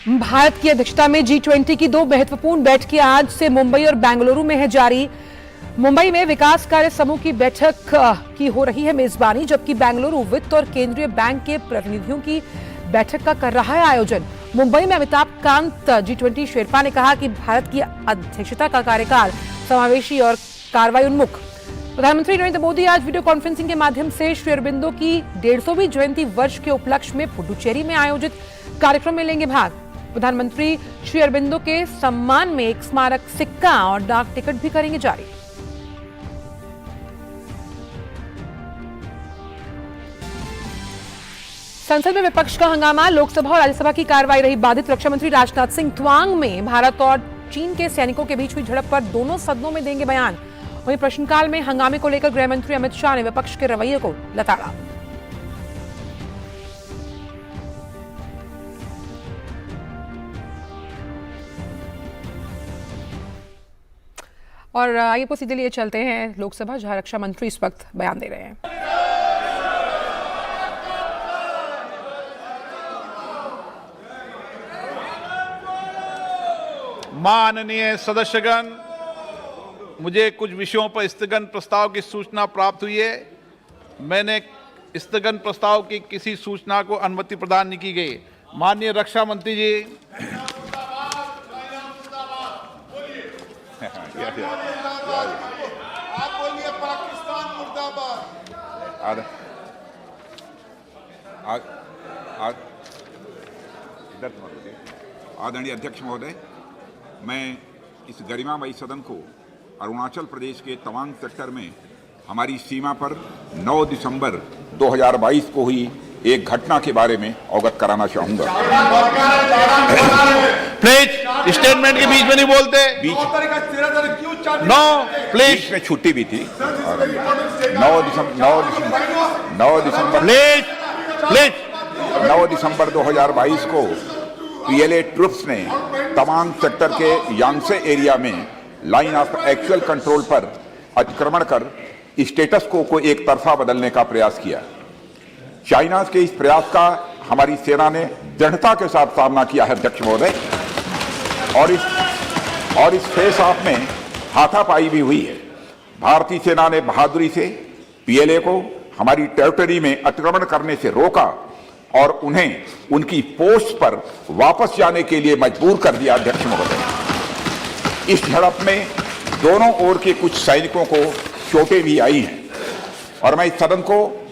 भारत की अध्यक्षता में G20 की दो महत्वपूर्ण बैठकें आज से मुंबई और बेंगलुरु में है जारी। मुंबई में विकास कार्य समूह की बैठक की हो रही है मेजबानी, जबकि बेंगलुरु वित्त और केंद्रीय बैंक के प्रतिनिधियों की बैठक का कर रहा है आयोजन। मुंबई में अमिताभ कांत G20 शेरपा ने कहा कि भारत की अध्यक्षता का कार्यकाल समावेशी और कार्रवाई उन्मुख। प्रधानमंत्री नरेंद्र मोदी आज वीडियो कॉन्फ्रेंसिंग के माध्यम से श्री अरबिंदो की 150वीं जयंती वर्ष के उपलक्ष्य में पुडुचेरी में आयोजित कार्यक्रम में लेंगे भाग। प्रधानमंत्री श्री अरबिंदो के सम्मान में एक स्मारक सिक्का और डाक टिकट भी करेंगे जारी। संसद में विपक्ष का हंगामा, लोकसभा और राज्यसभा की कार्रवाई रही बाधित। रक्षा मंत्री राजनाथ सिंह तवांग में भारत और चीन के सैनिकों के बीच हुई झड़प पर दोनों सदनों में देंगे बयान। वहीं प्रश्नकाल में हंगामे को लेकर गृह मंत्री अमित शाह ने विपक्ष के रवैये को लताड़ा। और आइए को सीधे लिए चलते हैं लोकसभा, जहां रक्षा मंत्री इस वक्त बयान दे रहे हैं। माननीय सदस्यगण, मुझे कुछ विषयों पर स्थगन प्रस्ताव की सूचना प्राप्त हुई है। मैंने स्थगन प्रस्ताव की किसी सूचना को अनुमति प्रदान नहीं की गई। माननीय रक्षा मंत्री जी, आप बोलिए पाकिस्तान मुर्दाबाद। आदरणीय अध्यक्ष महोदय, मैं इस गरिमामयी सदन को अरुणाचल प्रदेश के तवांग सेक्टर में हमारी सीमा पर 9 दिसंबर 2022 को हुई एक घटना के बारे में अवगत कराना चाहूंगा। प्लीज स्टेटमेंट के बीच में नहीं बोलते। नो प्लीज, बीच में छुट्टी भी थी। 9 दिसंबर 2022 को पीएलए ट्रुप्स ने तवांग सेक्टर के यांगसे एरिया में लाइन ऑफ एक्चुअल कंट्रोल पर अतिक्रमण कर स्टेटस को एक तरफा बदलने का प्रयास किया। चाइना के इस प्रयास का हमारी सेना ने दृढ़ता के साथ सामना किया है अध्यक्ष महोदय, और इस फेस ऑफ में हाथापाई भी हुई है। भारतीय सेना ने बहादुरी से पीएलए को हमारी टेरिटरी में अतिक्रमण करने से रोका और उन्हें उनकी पोस्ट पर वापस जाने के लिए मजबूर कर दिया अध्यक्ष महोदय। इस झड़प में दोनों ओर के कुछ सैनिकों को चोटें भी आई हैं और मैं इस सदन को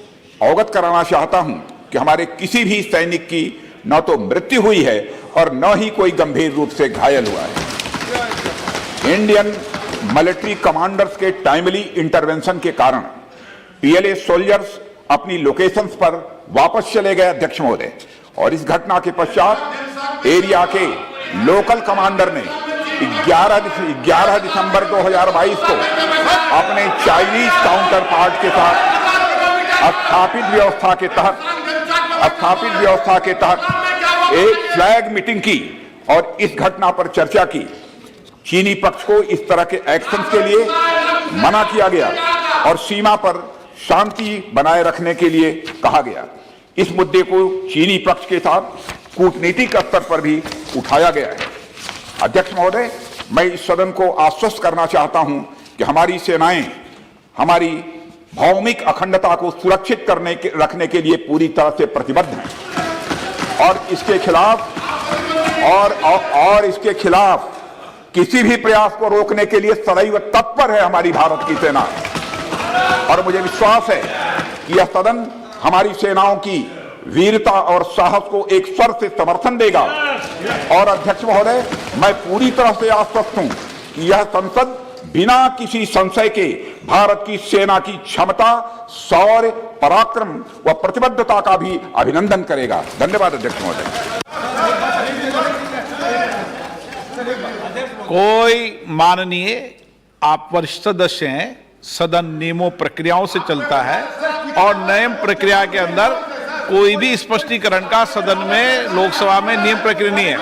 अवगत कराना चाहता हूं कि हमारे किसी भी सैनिक की न तो मृत्यु हुई है और न ही कोई गंभीर रूप से घायल हुआ है। इंडियन मिलिट्री कमांडर्स के टाइमली इंटरवेंशन के कारण पीएलए सोल्जर्स अपनी लोकेशंस पर वापस चले गए अध्यक्ष महोदय, और इस घटना के पश्चात एरिया के लोकल कमांडर ने 11 दिसंबर 2022 को अपने चाइनीज काउंटर पार्ट के साथ स्थापित व्यवस्था के तहत एक फ्लैग मीटिंग की और इस घटना पर चर्चा की। चीनी पक्ष को इस तरह के एक्शन के लिए मना किया गया और सीमा पर शांति बनाए रखने के लिए कहा गया। इस मुद्दे को चीनी पक्ष के साथ कूटनीतिक स्तर पर भी उठाया गया है। अध्यक्ष महोदय, मैं इस सदन को आश्वस्त करना चाहता हूं कि हमारी सेनाएं हमारी भौमिक अखंडता को सुरक्षित रखने के लिए पूरी तरह से प्रतिबद्ध हैं और इसके खिलाफ किसी भी प्रयास को रोकने के लिए सदैव तत्पर है हमारी भारत की सेना। और मुझे विश्वास है कि यह सदन हमारी सेनाओं की वीरता और साहस को एक स्वर से समर्थन देगा। और अध्यक्ष महोदय, मैं पूरी तरह से आश्वस्त हूं कि यह संसद बिना किसी संशय के भारत की सेना की क्षमता, शौर्य, पराक्रम व प्रतिबद्धता का भी अभिनंदन करेगा। धन्यवाद अध्यक्ष महोदय। कोई माननीय, आप वरिष्ठ सदस्य हैं, सदन नियमों प्रक्रियाओं से चलता है और नियम प्रक्रिया के अंदर कोई भी स्पष्टीकरण का सदन में, लोकसभा में नियम प्रक्रिया नहीं है।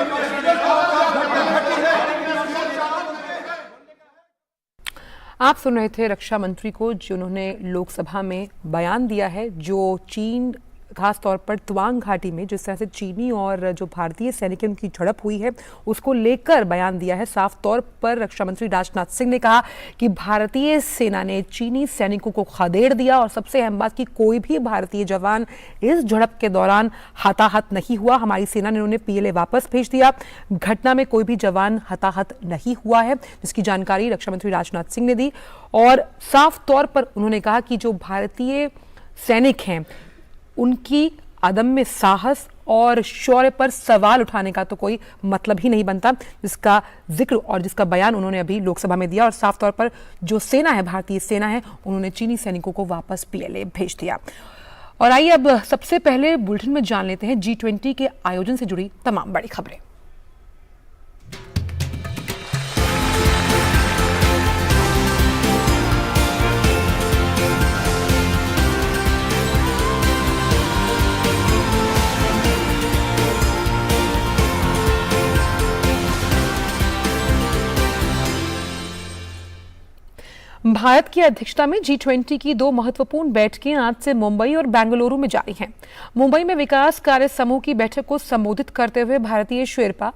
आप सुन रहे थे रक्षा मंत्री को, जिन्होंने लोकसभा में बयान दिया है जो चीन खास तौर पर तवांग घाटी में जिस तरह से चीनी और जो भारतीय सैनिक हैं उनकी झड़प हुई है उसको लेकर बयान दिया है। साफ तौर पर रक्षा मंत्री राजनाथ सिंह ने कहा कि भारतीय सेना ने चीनी सैनिकों को खदेड़ दिया और सबसे अहम बात कि कोई भी भारतीय जवान इस झड़प के दौरान हताहत नहीं हुआ। हमारी सेना ने उन्हें पीएलए वापस भेज दिया। घटना में कोई भी जवान हताहत नहीं हुआ है, जिसकी जानकारी रक्षा मंत्री राजनाथ सिंह ने दी। और साफ तौर पर उन्होंने कहा कि जो भारतीय सैनिक हैं उनकी अदम्य साहस और शौर्य पर सवाल उठाने का तो कोई मतलब ही नहीं बनता, जिसका जिक्र और जिसका बयान उन्होंने अभी लोकसभा में दिया। और साफ तौर पर जो सेना है, भारतीय सेना है, उन्होंने चीनी सैनिकों को वापस पीएलए भेज दिया। और आइए अब सबसे पहले बुलेटिन में जान लेते हैं G20 के आयोजन से जुड़ी तमाम बड़ी खबरें। भारत की अध्यक्षता में G20 की 2 महत्वपूर्ण बैठकें आज से मुंबई और बेंगलुरु में जारी हैं। मुंबई में विकास कार्य समूह की बैठक को संबोधित करते हुए भारतीय शेरपा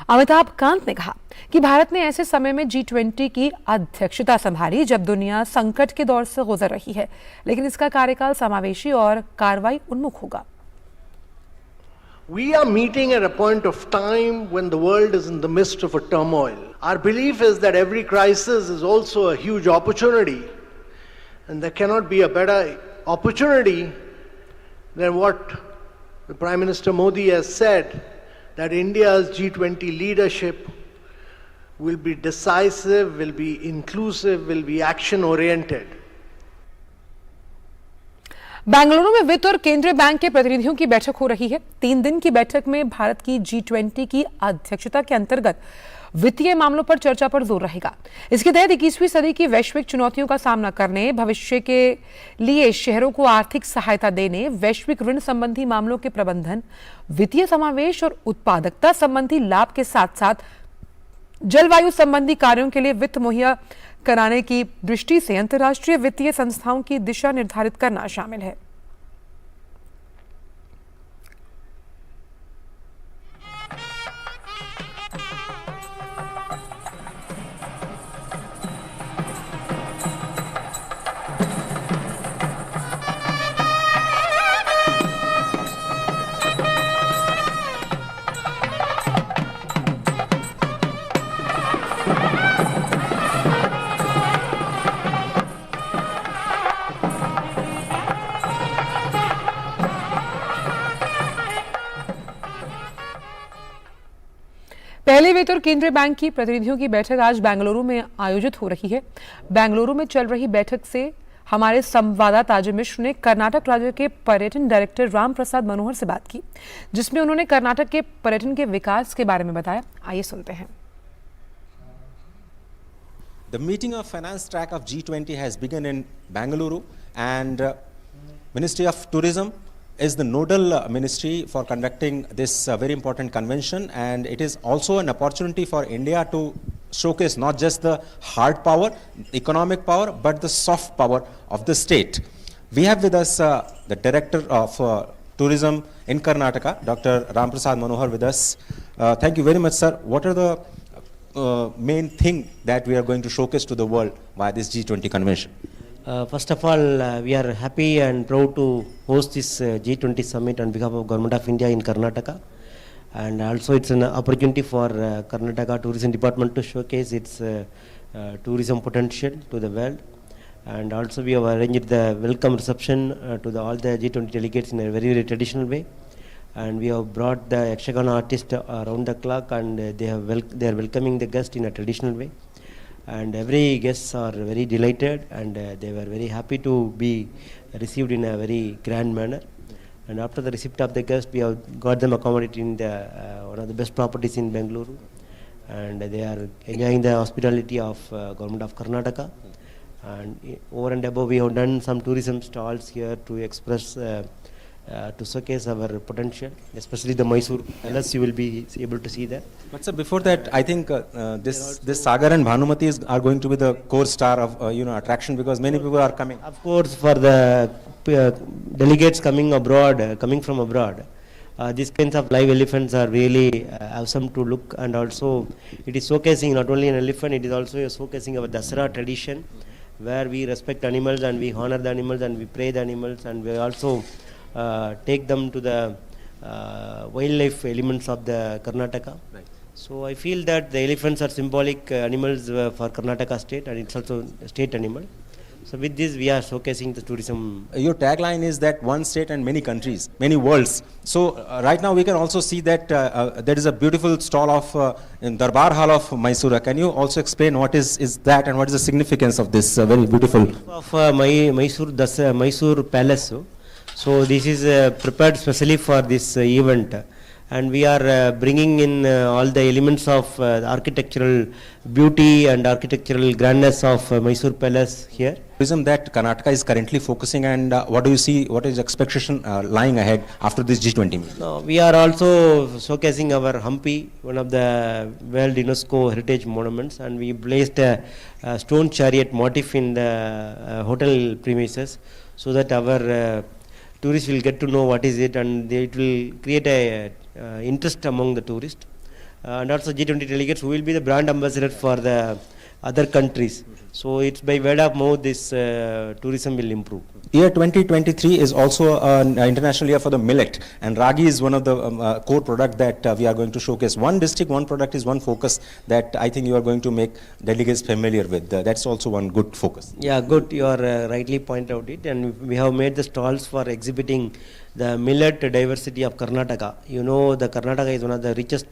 अमिताभ कांत ने कहा कि भारत ने ऐसे समय में G20 की अध्यक्षता संभाली जब दुनिया संकट के दौर से गुजर रही है, लेकिन इसका कार्यकाल समावेशी और कार्रवाई उन्मुख होगा। We are meeting at a point of time when the world is in the midst of a turmoil. Our belief is that every crisis is also a huge opportunity, and there cannot be a better opportunity than what the Prime Minister Modi has said, that India's G20 leadership will be decisive, will be inclusive, will be action-oriented. Bengaluru में वित्त और केंद्रीय bank के प्रतिनिधियों की बैठक हो रही है। 3 दिन की बैठक में भारत की G20 की अध्यक्षता के अंतर्गत वित्तीय मामलों पर चर्चा पर जोर रहेगा। इसके तहत 21वीं सदी की वैश्विक चुनौतियों का सामना करने, भविष्य के लिए शहरों को आर्थिक सहायता देने, वैश्विक ऋण संबंधी मामलों के प्रबंधन, वित्तीय समावेश और उत्पादकता संबंधी लाभ के साथ साथ जलवायु संबंधी कार्यों के लिए वित्त मुहैया कराने की दृष्टि से अंतर्राष्ट्रीय वित्तीय संस्थाओं की दिशा निर्धारित करना शामिल है। पहले वित्त और केंद्रीय बैंक की प्रतिनिधियों की बैठक आज बेंगलुरु में आयोजित हो रही है। बेंगलुरु में चल रही बैठक से हमारे संवाददाता अजय मिश्र ने कर्नाटक राज्य के पर्यटन डायरेक्टर राम प्रसाद मनोहर से बात की, जिसमें उन्होंने कर्नाटक के पर्यटन के विकास के बारे में बताया। आइए सुनते हैं। The meeting of finance track of G20 has begun in Bengaluru, and Ministry of Tourism is the nodal ministry for conducting this very important convention, and it is also an opportunity for India to showcase not just the hard power, economic power, but the soft power of the state. We have with us the Director of Tourism in Karnataka, Dr. Ram Prasad Manohar with us. Thank you very much, sir. What are the main thing that we are going to showcase to the world via this G20 convention? First of all, we are happy and proud to host this G20 summit on behalf of Government of India in Karnataka, and also it's an opportunity for Karnataka Tourism Department to showcase its tourism potential to the world. And also we have arranged the welcome reception to all the G20 delegates in a very, very traditional way, and we have brought the Yakshagana artist around the clock, and they are welcoming the guest in a traditional way. And every guests are very delighted, and they were very happy to be received in a very grand manner. And after the receipt of the guest, we have got them accommodated in the one of the best properties in Bengaluru, and they are enjoying the hospitality of Government of Karnataka. And over and above, we have done some tourism stalls here to express to showcase our potential, especially the Mysore Palace. You will be able to see that. But sir, before that, I think this Sagar and Bhanumati are going to be the core star of attraction, because many people are coming. Of course, for the delegates coming abroad, coming from abroad, these kinds of live elephants are really awesome to look, and also it is showcasing not only an elephant, it is also showcasing our Dasara tradition, where we respect animals and we honor the animals and we pray the animals, and we also take them to the wildlife elements of the Karnataka. Right. So I feel that the elephants are symbolic animals for Karnataka state, and it's also a state animal. So with this we are showcasing the tourism. Your tagline is that one state and many countries, many worlds. So right now we can also see that there is a beautiful stall of in Darbar Hall of Mysore. Can you also explain what is that and what is the significance of this very beautiful? Of Mysore Palace. So this is prepared specially for this event, and we are bringing in all the elements of architectural beauty and architectural grandness of Mysore Palace here. Tourism that Karnataka is currently focusing, and what do you see, what is expectation lying ahead after this G20 meeting? No, we are also showcasing our Hampi, one of the World UNESCO Heritage Monuments, and we placed a stone chariot motif in the hotel premises, so that our tourists will get to know what is it, and it will create a interest among the tourists. And also G20 delegates who will be the brand ambassador for the other countries. So it's by word of mouth this tourism will improve. Year 2023 is also an international year for the millet, and ragi is one of the core product that we are going to showcase. One district, one product is one focus that I think you are going to make delegates familiar with. That's also one good focus. Yeah, good. You are rightly point out it, and we have made the stalls for exhibiting the millet diversity of Karnataka. You know, the Karnataka is one of the richest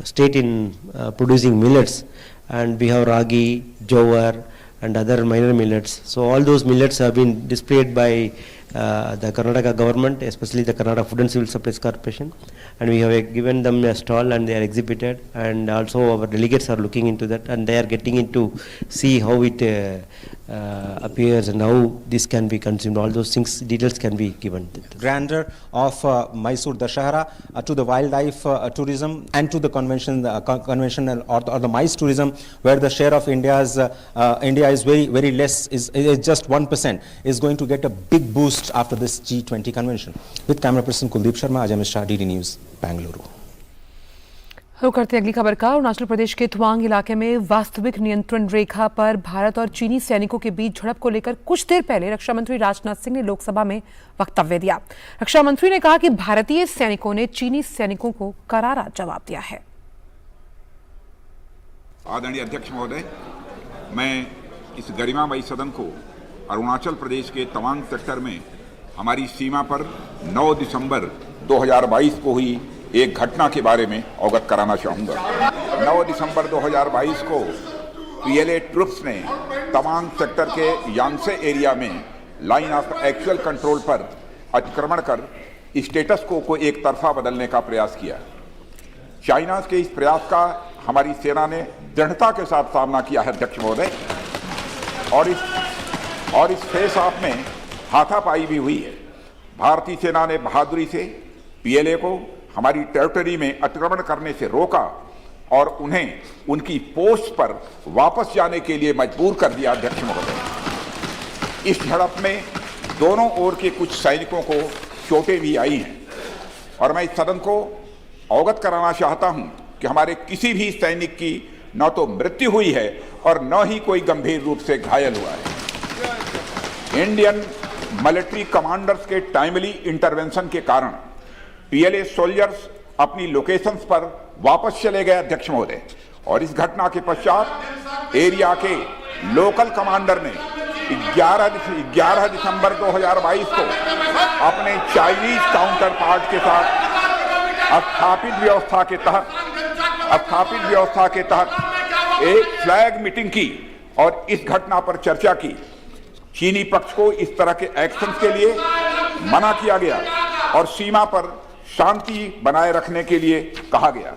state in producing millets, and we have ragi, jowar, and other minor millets. So all those millets have been displayed by the Karnataka government, especially the Karnataka Food and Civil Supplies Corporation, and we have given them a stall and they are exhibited, and also our delegates are looking into that, and they are getting into see how it appears and how this can be consumed. All those things, details can be given. Grandeur of Mysore Dashahara to the wildlife tourism and to the conventional or the MICE tourism, where the share of India is very less, is just 1%, is going to get a big boost after this G20 convention. With camera person Kuldeep Sharma, Ajay Mishra, DD News, Bangalore. रुक करते अगली खबर का। अरुणाचल प्रदेश के तवांग इलाके में वास्तविक नियंत्रण रेखा पर भारत और चीनी सैनिकों के बीच झड़प को लेकर कुछ देर पहले रक्षा मंत्री राजनाथ सिंह ने लोकसभा में वक्तव्य दिया। रक्षा मंत्री ने कहा कि भारतीय सैनिकों ने चीनी सैनिकों को करारा जवाब दिया है। आदरणीय अध्यक्ष महोदय, मैं इस गरिमामयी सदन को अरुणाचल प्रदेश के तवांग सेक्टर में हमारी सीमा पर 9 दिसंबर 2022 को हुई एक घटना के बारे में अवगत कराना चाहूँगा। 9 दिसंबर 2022 को पीएलए ट्रुप्स ने तवांग सेक्टर के यांगसे एरिया में लाइन ऑफ एक्चुअल कंट्रोल पर अतिक्रमण कर स्टेटस को एक तरफा बदलने का प्रयास किया। चाइना के इस प्रयास का हमारी सेना ने दृढ़ता के साथ सामना किया है अध्यक्ष महोदय, और इस फेस ऑफ में हाथापाई भी हुई है। भारतीय सेना ने बहादुरी से पीएलए को हमारी टेरिटरी में अतिक्रमण करने से रोका और उन्हें उनकी पोस्ट पर वापस जाने के लिए मजबूर कर दिया अध्यक्ष महोदय। इस झड़प में दोनों ओर के कुछ सैनिकों को चोटें भी आई हैं, और मैं इस सदन को अवगत कराना चाहता हूं कि हमारे किसी भी सैनिक की न तो मृत्यु हुई है और न ही कोई गंभीर रूप से घायल हुआ है। इंडियन मिलिट्री कमांडर्स के टाइमली इंटरवेंशन के कारण पीएलए सोल्जर्स अपनी लोकेशंस पर वापस चले गए अध्यक्ष महोदय, और इस घटना के पश्चात एरिया के लोकल कमांडर ने 11 दिसंबर 2022 को अपने चाइनीज काउंटर पार्ट के साथ स्थापित व्यवस्था के तहत एक फ्लैग मीटिंग की और इस घटना पर चर्चा की। चीनी पक्ष को इस तरह के एक्शंस के लिए मना किया गया और सीमा पर शांति बनाए रखने के लिए कहा गया।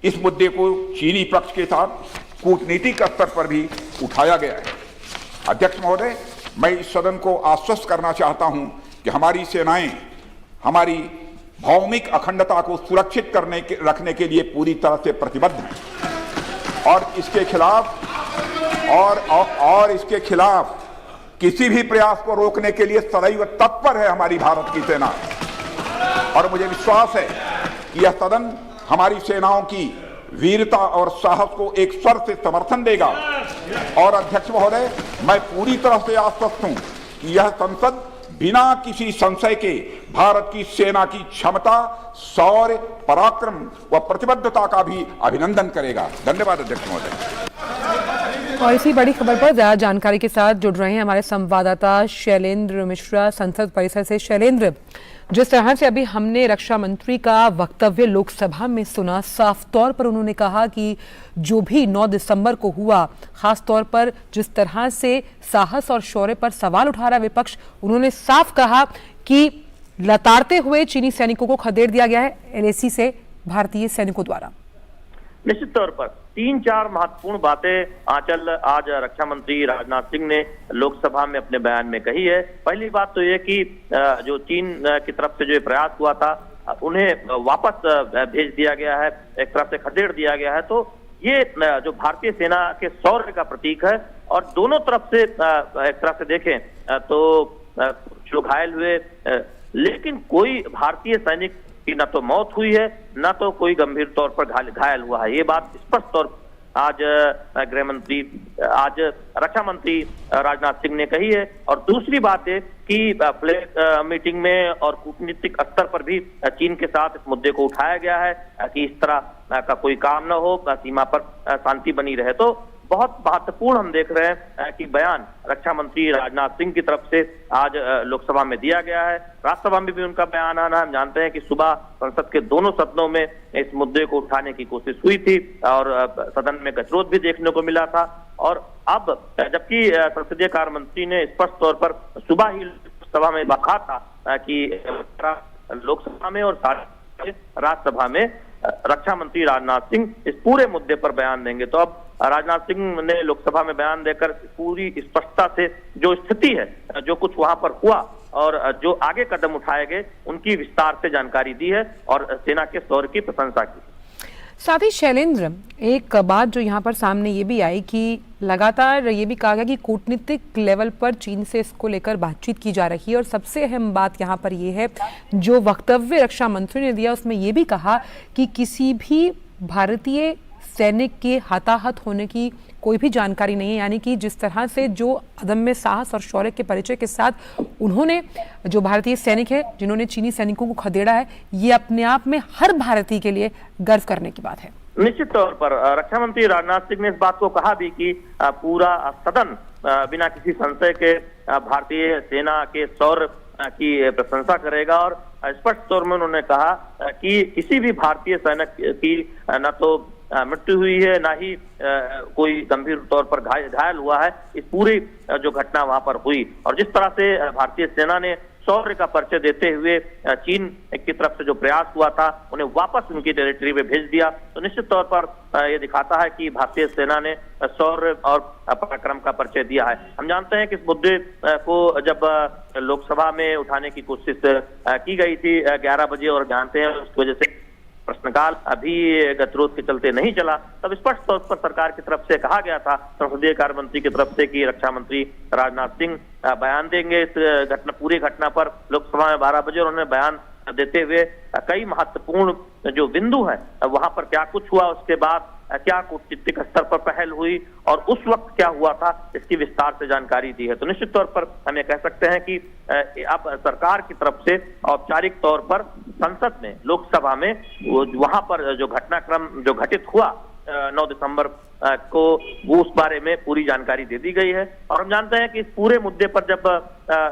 इस मुद्दे को चीनी पक्ष के साथ कूटनीतिक स्तर पर भी उठाया गया है। अध्यक्ष महोदय, मैं इस सदन को आश्वस्त करना चाहता हूं कि हमारी सेनाएं हमारी भौमिक अखंडता को सुरक्षित रखने के लिए पूरी तरह से प्रतिबद्ध हैं और इसके खिलाफ किसी भी प्रयास को रोकने के लिए सदैव तत्पर है हमारी भारत की सेना। और मुझे विश्वास है कि यह सदन हमारी सेनाओं की वीरता और साहस को एक स्वर से समर्थन देगा। और अध्यक्ष महोदय, मैं पूरी तरह से आश्वस्त हूं कि यह संसद बिना किसी संशय के भारत की सेना की क्षमता, शौर्य, पराक्रम व प्रतिबद्धता का भी अभिनंदन करेगा। धन्यवाद अध्यक्ष महोदय। और इसी बड़ी खबर पर ज्यादा जानकारी के साथ जुड़ रहे हैं हमारे संवाददाता शैलेंद्र मिश्रा संसद परिसर से। शैलेंद्र, जिस तरह से अभी हमने रक्षा मंत्री का वक्तव्य लोकसभा में सुना, साफ तौर पर उन्होंने कहा कि जो भी 9 दिसंबर को हुआ, खास तौर पर जिस तरह से साहस और शौर्य पर सवाल उठा रहा विपक्ष, उन्होंने साफ कहा कि लताड़ते हुए चीनी सैनिकों को खदेड़ दिया गया है LAC से भारतीय सैनिकों द्वारा। निश्चित तौर पर 3-4 महत्वपूर्ण बातें आज रक्षा मंत्री राजनाथ सिंह ने लोकसभा में अपने बयान में कही है। पहली बात तो ये कि जो चीन की तरफ से जो प्रयास हुआ था उन्हें वापस भेज दिया गया है, एक तरफ से खदेड़ दिया गया है। तो ये जो भारतीय सेना के शौर्य का प्रतीक है। और दोनों तरफ से एक तरफ से देखें तो जो घायल हुए, लेकिन कोई भारतीय सैनिक की न तो मौत हुई है न तो कोई गंभीर तौर पर घायल हुआ है। ये बात स्पष्ट तौर पर आज रक्षा मंत्री राजनाथ सिंह ने कही है। और दूसरी बात है कि फ्लैग मीटिंग में और कूटनीतिक स्तर पर भी चीन के साथ इस मुद्दे को उठाया गया है कि इस तरह का कोई काम न हो, सीमा पर शांति बनी रहे। तो बहुत महत्वपूर्ण हम देख रहे हैं कि बयान रक्षा मंत्री राजनाथ सिंह की तरफ से आज लोकसभा में दिया गया है। राज्यसभा में भी उनका बयान आना, हम जानते हैं कि सुबह संसद के दोनों सदनों में इस मुद्दे को उठाने की कोशिश हुई थी और सदन में गतिरोध भी देखने को मिला था। और अब जबकि संसदीय कार्य मंत्री ने स्पष्ट तौर पर सुबह ही लोकसभा में कहा था कि लोकसभा में और राज्यसभा में रक्षा मंत्री राजनाथ सिंह इस पूरे मुद्दे पर बयान देंगे। तो अब राजनाथ सिंह ने लोकसभा में बयान देकर पूरी स्पष्टता से जो स्थिति है, जो कुछ वहां पर हुआ और जो आगे कदम उठाए गए, उनकी विस्तार से जानकारी दी है और सेना के शौर्य की प्रशंसा की। साथ ही शैलेंद्र, एक बात जो यहाँ पर सामने ये भी आई कि लगातार ये भी कहा गया कि कूटनीतिक लेवल पर चीन से इसको लेकर बातचीत की जा रही है। और सबसे अहम बात यहाँ पर ये है, जो वक्तव्य रक्षा मंत्री ने दिया उसमें ये भी कहा कि किसी भी भारतीय सैनिक के हताहत होने की कोई भी जानकारी नहीं है। यानी कि जिस तरह से जो अदम्य साहस और शौर्य के परिचय के साथ उन्होंने, जो भारतीय सैनिक है जिन्होंने चीनी सैनिकों को खदेड़ा है, ये अपने आप में हर भारतीय के लिए गर्व करने की बात है। निश्चित तौर पर रक्षा मंत्री राजनाथ सिंह ने इस बात को कहा भी कि पूरा सदन बिना किसी संशय के भारतीय सेना के शौर्य की प्रशंसा करेगा। और स्पष्ट तौर में उन्होंने कहा कि किसी भी भारतीय सैनिक की न तो मृत्यु हुई है, ना ही कोई गंभीर तौर पर घायल हुआ है इस पूरी जो घटना वहां पर हुई। और जिस तरह से भारतीय सेना ने शौर्य का परिचय देते हुए चीन की तरफ से जो प्रयास हुआ था उन्हें वापस उनकी टेरिटरी में भेज दिया, तो निश्चित तौर पर यह दिखाता है कि भारतीय सेना ने शौर्य और पराक्रम का परिचय दिया है। हम जानते हैं कि इस मुद्दे को जब लोकसभा में उठाने की कोशिश की गई थी 11 बजे, और जानते हैं उसकी वजह से प्रश्नकाल अभी गतिरोध के चलते नहीं चला, तब स्पष्ट तौर पर सरकार की तरफ से कहा गया था, संसदीय कार्य मंत्री की तरफ से, कि रक्षा मंत्री राजनाथ सिंह बयान देंगे इस पूरी घटना पर लोकसभा में 12 बजे। और उन्होंने बयान देते हुए कई महत्वपूर्ण जो बिंदु है वहां पर क्या कुछ हुआ, उसके बाद क्या कूटनीतिक स्तर पर पहल हुई और उस वक्त क्या हुआ था, इसकी विस्तार से जानकारी दी है। तो निश्चित तौर पर हम ये कह सकते हैं कि अब सरकार की तरफ से औपचारिक तौर पर संसद में, लोकसभा में वहां पर जो घटनाक्रम जो घटित हुआ 9 दिसंबर को, वो उस बारे में पूरी जानकारी दे दी गई है। और हम जानते हैं कि इस पूरे मुद्दे पर जब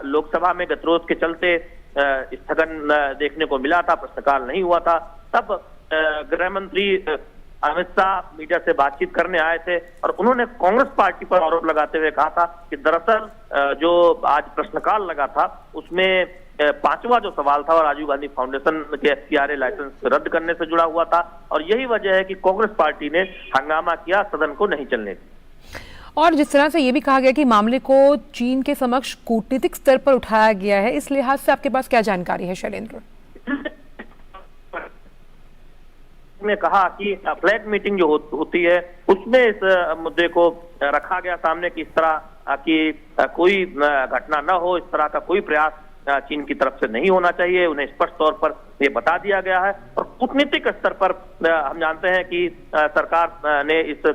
लोकसभा में गतिरोध के चलते स्थगन देखने को मिला था, प्रश्नकाल नहीं हुआ था, तब गृह मंत्री अमित शाह मीडिया से बातचीत करने आए थे और उन्होंने कांग्रेस पार्टी पर आरोप लगाते हुए कहा था कि दरअसल जो आज प्रश्नकाल लगा था उसमें 5वां जो सवाल था और राजीव गांधी फाउंडेशन के FCRA लाइसेंस रद्द करने से जुड़ा हुआ था, और यही वजह है कि कांग्रेस पार्टी ने हंगामा किया, सदन को नहीं चलने दिया। और जिस तरह से ये भी कहा गया कि मामले को चीन के समक्ष कूटनीतिक स्तर पर उठाया गया है, इस लिहाज से आपके पास क्या जानकारी है शैलेंद्र? ने कहा कि फ्लैग मीटिंग जो होती है उसमें इस मुद्दे को रखा गया सामने कि इस तरह की कोई घटना न हो, इस तरह का कोई प्रयास चीन की तरफ से नहीं होना चाहिए, उन्हें स्पष्ट तौर पर ये बता दिया गया है। और कूटनीतिक स्तर पर हम जानते हैं कि सरकार ने इस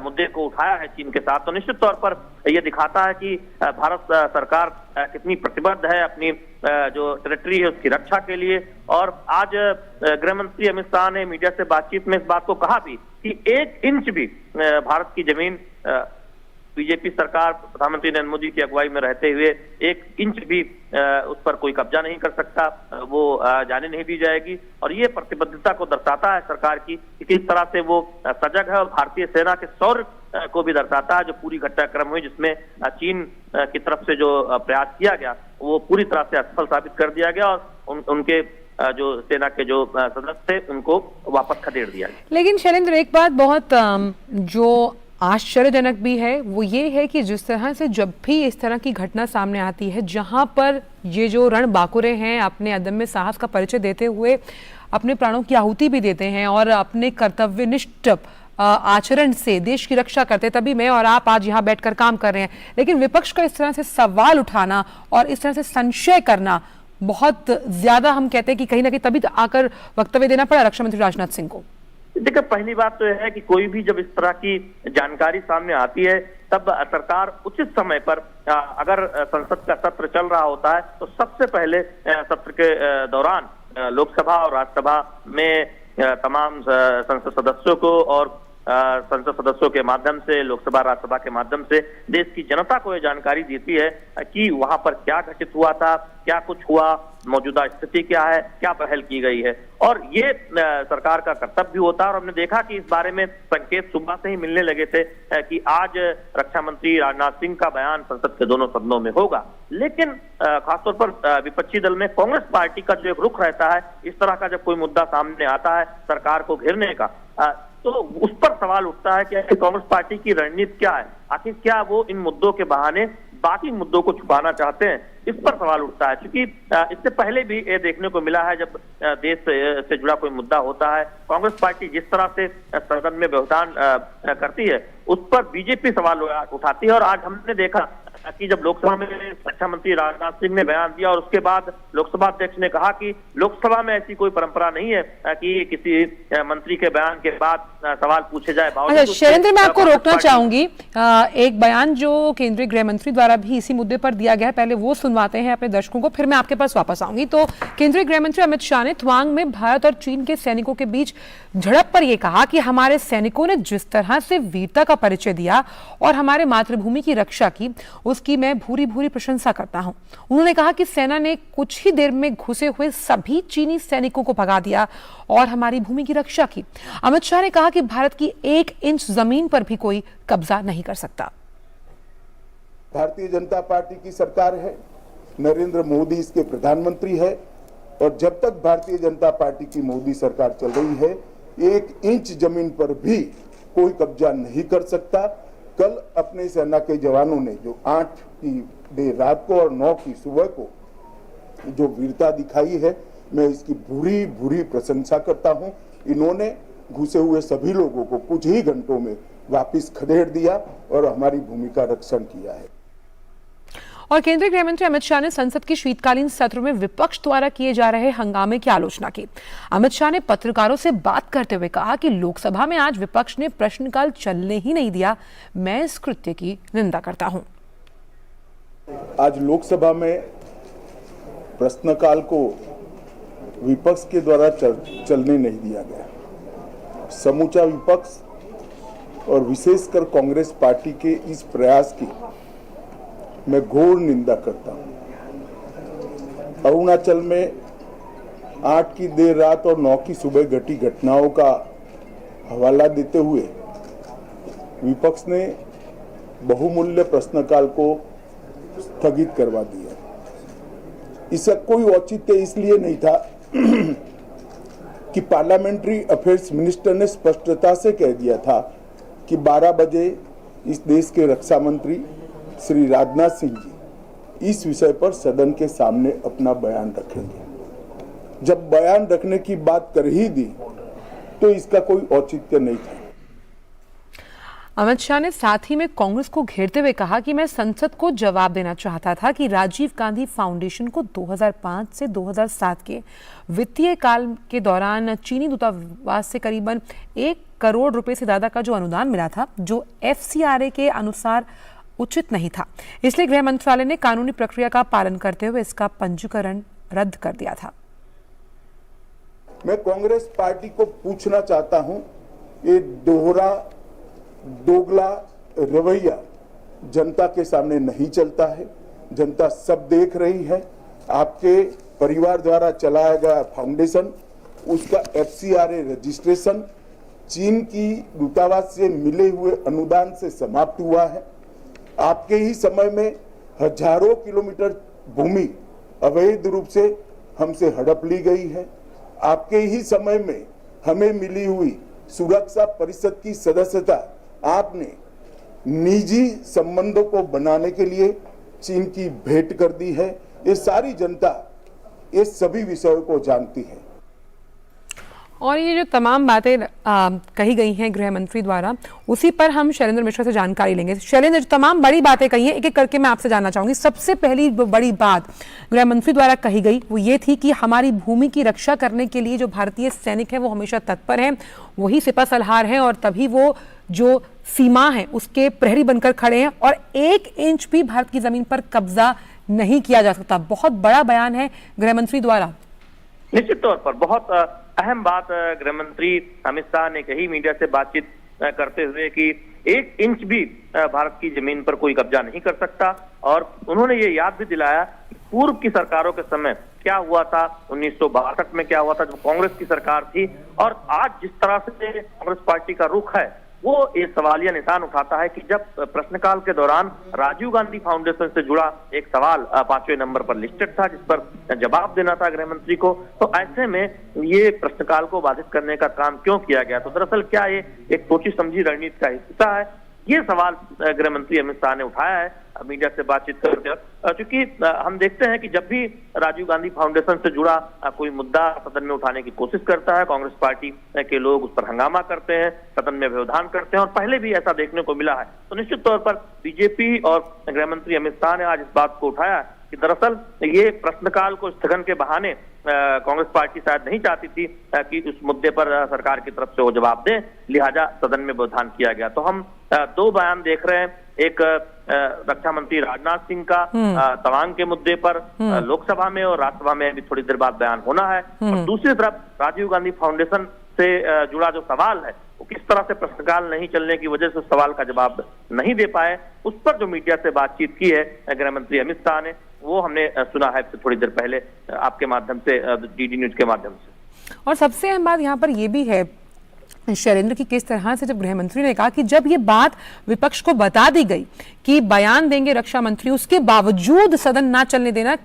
मुद्दे को उठाया है चीन के साथ, तो निश्चित तौर पर यह दिखाता है कि भारत सरकार कितनी प्रतिबद्ध है अपनी जो टेरिटरी है उसकी रक्षा के लिए। और आज गृह मंत्री अमित शाह ने मीडिया से बातचीत में इस बात को कहा भी कि 1 इंच भी भारत की जमीन बीजेपी सरकार प्रधानमंत्री नरेंद्र मोदी की अगुवाई में रहते हुए 1 इंच भी उस पर कोई कब्जा नहीं कर सकता, वो जाने नहीं दी जाएगी। और ये प्रतिबद्धता को दर्शाता है सरकार की कि किस तरह से वो सजग है, और भारतीय सेना के शौर्य को भी दर्शाता है। जो पूरी घटनाक्रम हुई जिसमें चीन की तरफ से जो प्रयास किया गया वो पूरी तरह से असफल साबित कर दिया गया, और उनके जो सेना के जो सदस्य थे उनको वापस खदेड़ दिया गया। लेकिन शैलेंद्र, एक बात बहुत जो आश्चर्यजनक भी है वो ये है कि जिस तरह से जब भी इस तरह की घटना सामने आती है जहां पर ये जो रणबांकुरे हैं अपने अदम्य साहस का परिचय देते हुए अपने प्राणों की आहुति भी देते हैं और अपने कर्तव्यनिष्ठ आचरण से देश की रक्षा करते, तभी मैं और आप आज यहाँ बैठकर काम कर रहे हैं। लेकिन विपक्ष का इस तरह से सवाल उठाना और इस तरह से संशय करना बहुत ज्यादा, हम कहते हैं कि कहीं ना कहीं तभी आकर वक्तव्य देना पड़ा रक्षा मंत्री राजनाथ सिंह को। देखिए, पहली बात तो यह है कि कोई भी जब इस तरह की जानकारी सामने आती है तब सरकार उचित समय पर, अगर संसद का सत्र चल रहा होता है तो सबसे पहले सत्र के दौरान लोकसभा और राज्यसभा में तमाम संसद सदस्यों को और संसद सदस्यों के माध्यम से, लोकसभा राज्यसभा के माध्यम से देश की जनता को यह जानकारी देती है कि वहां पर क्या घटित हुआ था, क्या कुछ हुआ, मौजूदा स्थिति क्या है, क्या पहल की गई है। और ये सरकार का कर्तव्य होता है। और हमने देखा कि इस बारे में संकेत सुबह से ही मिलने लगे थे कि आज रक्षा मंत्री राजनाथ सिंह का बयान संसद के दोनों सदनों में होगा। लेकिन खासतौर पर विपक्षी दल में कांग्रेस पार्टी का जो एक रुख रहता है, इस तरह का जब कोई मुद्दा सामने आता है सरकार को घेरने का, तो उस पर सवाल उठता है कि आखिर कांग्रेस पार्टी की रणनीति क्या है, आखिर क्या वो इन मुद्दों के बहाने बाकी मुद्दों को छुपाना चाहते हैं, इस पर सवाल उठता है। क्योंकि इससे पहले भी ये देखने को मिला है जब देश से जुड़ा कोई मुद्दा होता है, कांग्रेस पार्टी जिस तरह से सदन में व्यवधान करती है उस पर बीजेपी सवाल उठाती है। और आज हमने देखा कि जब लोकसभा में रक्षा मंत्री राजनाथ सिंह ने बयान दिया और उसके बाद लोकसभा अध्यक्ष ने कहा कि लोकसभा में ऐसी कोई परंपरा नहीं है कि किसी मंत्री के बयान के बाद सवाल पूछे जाए। अच्छा शैलेंद्र, मैं आपको रोकना चाहूंगी। एक बयान जो केंद्रीय गृह मंत्री द्वारा भी इसी मुद्दे पर दिया गया है, पहले वो सुनवाते हैं अपने दर्शकों को, फिर मैं आपके पास वापस आऊंगी। तो केंद्रीय गृह मंत्री अमित शाह ने तवांग में भारत और चीन के सैनिकों के बीच झड़प पर यह कहा कि हमारे सैनिकों ने जिस तरह से वीरता का परिचय दिया और हमारे मातृभूमि की रक्षा की, उसकी मैं भूरी भूरी प्रशंसा करता हूं। उन्होंने कहा कि सेना ने कुछ ही देर में घुसे हुए सभी चीनी सैनिकों को भगा दिया और हमारी भूमि की रक्षा की। अमित शाह ने कहा कि भारत की 1 इंच जमीन पर भी कोई कब्जा नहीं कर सकता। भारतीय जनता पार्टी की सरकार है, नरेंद्र मोदी इसके प्रधानमंत्री है, और जब तक भारतीय जनता पार्टी की मोदी सरकार चल रही है 1 इंच जमीन पर भी कोई कब्जा नहीं कर सकता। कल अपने सेना के जवानों ने जो 8 की देर रात को और 9 की सुबह को जो वीरता दिखाई है, मैं इसकी भूरी भूरी प्रशंसा करता हूं। इन्होंने घुसे हुए सभी लोगों को कुछ ही घंटों में वापस खदेड़ दिया और हमारी भूमि का रक्षण किया है। और केंद्रीय गृह मंत्री अमित शाह ने संसद के शीतकालीन सत्र में विपक्ष द्वारा किए जा रहे हंगामे की आलोचना की। अमित शाह ने पत्रकारों से बात करते हुए कहा कि लोकसभा में आज विपक्ष ने प्रश्नकाल चलने ही नहीं दिया। मैं इस कृत्य की निंदा करता हूं। आज लोकसभा में प्रश्नकाल को विपक्ष के द्वारा चलने नहीं दिया गया। समूचा विपक्ष और विशेषकर कांग्रेस पार्टी के इस प्रयास की मैं घोर निंदा करता हूं। अरुणाचल में 8 की देर रात और 9 की सुबह घटी घटनाओं का हवाला देते हुए विपक्ष ने बहुमूल्य प्रश्नकाल को स्थगित करवा दिया। इसका कोई औचित्य इसलिए नहीं था कि पार्लियामेंट्री अफेयर्स मिनिस्टर ने स्पष्टता से कह दिया था कि 12 बजे इस देश के रक्षा मंत्री श्री राजनाथ सिंह जी इस विषय पर सदन के सामने अपना बयान रखेंगे। जब बयान रखने की बात कर ही दी तो इसका कोई औचित्य नहीं था। अमित शाह ने साथ ही में कांग्रेस को घेरते हुए कहा कि मैं संसद को जवाब देना चाहता था कि राजीव गांधी फाउंडेशन को 2005 से 2007 के वित्तीय काल के दौरान चीनी दूतावास से करीबन 1 करोड़ रुपए से ज्यादा का जो अनुदान मिला था, जो FCRA के अनुसार उचित नहीं था। इसलिए गृह मंत्रालय ने कानूनी प्रक्रिया का पालन करते हुए इसका पंजीकरण रद्द कर दिया था। मैं कांग्रेस पार्टी को पूछना चाहता हूं, ये दोगला रवैया जनता के सामने नहीं चलता है। जनता सब देख रही है। आपके परिवार द्वारा चलाया गया फाउंडेशन, उसका FCRA रजिस्ट्रेशन चीन की दूतावास से मिले हुए अनुदान से समाप्त हुआ है। आपके ही समय में हजारों किलोमीटर भूमि अवैध रूप से हमसे हड़प ली गई है। आपके ही समय में हमें मिली हुई सुरक्षा परिषद की सदस्यता आपने निजी संबंधों को बनाने के लिए चीन की भेंट कर दी है। ये सारी जनता ये सभी विषयों को जानती है। और ये जो तमाम बातें कही गई हैं गृह मंत्री द्वारा, उसी पर हम शैलेंद्र मिश्रा से जानकारी लेंगे। शैलेंद्र, जो तमाम बड़ी बातें कही हैं, एक एक करके मैं आपसे जानना चाहूंगी। सबसे पहली बड़ी बात गृह मंत्री द्वारा कही गई वो ये थी कि हमारी भूमि की रक्षा करने के लिए जो भारतीय सैनिक हैं वो हमेशा तत्पर हैं, वही सिपह सलार हैं और तभी वो जो सीमा है उसके प्रहरी बनकर खड़े हैं और 1 इंच भी भारत की जमीन पर कब्जा नहीं किया जा सकता। बहुत बड़ा बयान है गृह मंत्री द्वारा। निश्चित तौर पर बहुत अहम बात गृह मंत्री अमित शाह ने कही मीडिया से बातचीत करते हुए कि 1 इंच भी भारत की जमीन पर कोई कब्जा नहीं कर सकता। और उन्होंने ये याद भी दिलाया कि पूर्व की सरकारों के समय क्या हुआ था, 1962 में क्या हुआ था जब कांग्रेस की सरकार थी, और आज जिस तरह से कांग्रेस पार्टी का रुख है वो एक सवालिया निशान उठाता है कि जब प्रश्नकाल के दौरान राजीव गांधी फाउंडेशन से जुड़ा एक सवाल 5वें नंबर पर लिस्टेड था जिस पर जवाब देना था गृह मंत्री को, तो ऐसे में ये प्रश्नकाल को बाधित करने का काम क्यों किया गया। तो दरअसल क्या ये एक सोची समझी रणनीति का हिस्सा है, ये सवाल गृह मंत्री अमित शाह ने उठाया है मीडिया से बातचीत करते वक्त। क्योंकि हम देखते हैं कि जब भी राजीव गांधी फाउंडेशन से जुड़ा कोई मुद्दा सदन में उठाने की कोशिश करता है, कांग्रेस पार्टी के लोग उस पर हंगामा करते हैं, सदन में व्यवधान करते हैं, और पहले भी ऐसा देखने को मिला है। तो निश्चित तौर पर बीजेपी और गृह मंत्री अमित शाह ने आज इस बात को उठाया कि दरअसल ये प्रश्नकाल को स्थगन के बहाने कांग्रेस पार्टी शायद नहीं चाहती थी कि उस मुद्दे पर सरकार की तरफ से वो जवाब दें, लिहाजा सदन में व्यवधान किया गया। तो हम 2 बयान देख रहे हैं, एक रक्षा मंत्री राजनाथ सिंह का तवांग के मुद्दे पर लोकसभा में और राज्यसभा में अभी थोड़ी देर बाद बयान होना है, और दूसरी तरफ राजीव गांधी फाउंडेशन से जुड़ा जो सवाल है वो किस तरह से प्रश्नकाल नहीं चलने की वजह से सवाल का जवाब नहीं दे पाए, उस पर जो मीडिया से बातचीत की है गृह मंत्री अमित शाह ने, वो हमने सुना है थोड़ी देर पहले आपके माध्यम से, DD न्यूज के माध्यम से। और सबसे अहम बात यहाँ पर यह भी है शैलेंद्र की किस तरह से जब गृह मंत्री ने कहा कि जब ये बात विपक्ष को बता दी गई कि बयान देंगे रक्षा मंत्री, उसके बावजूद सदन ना चलने देना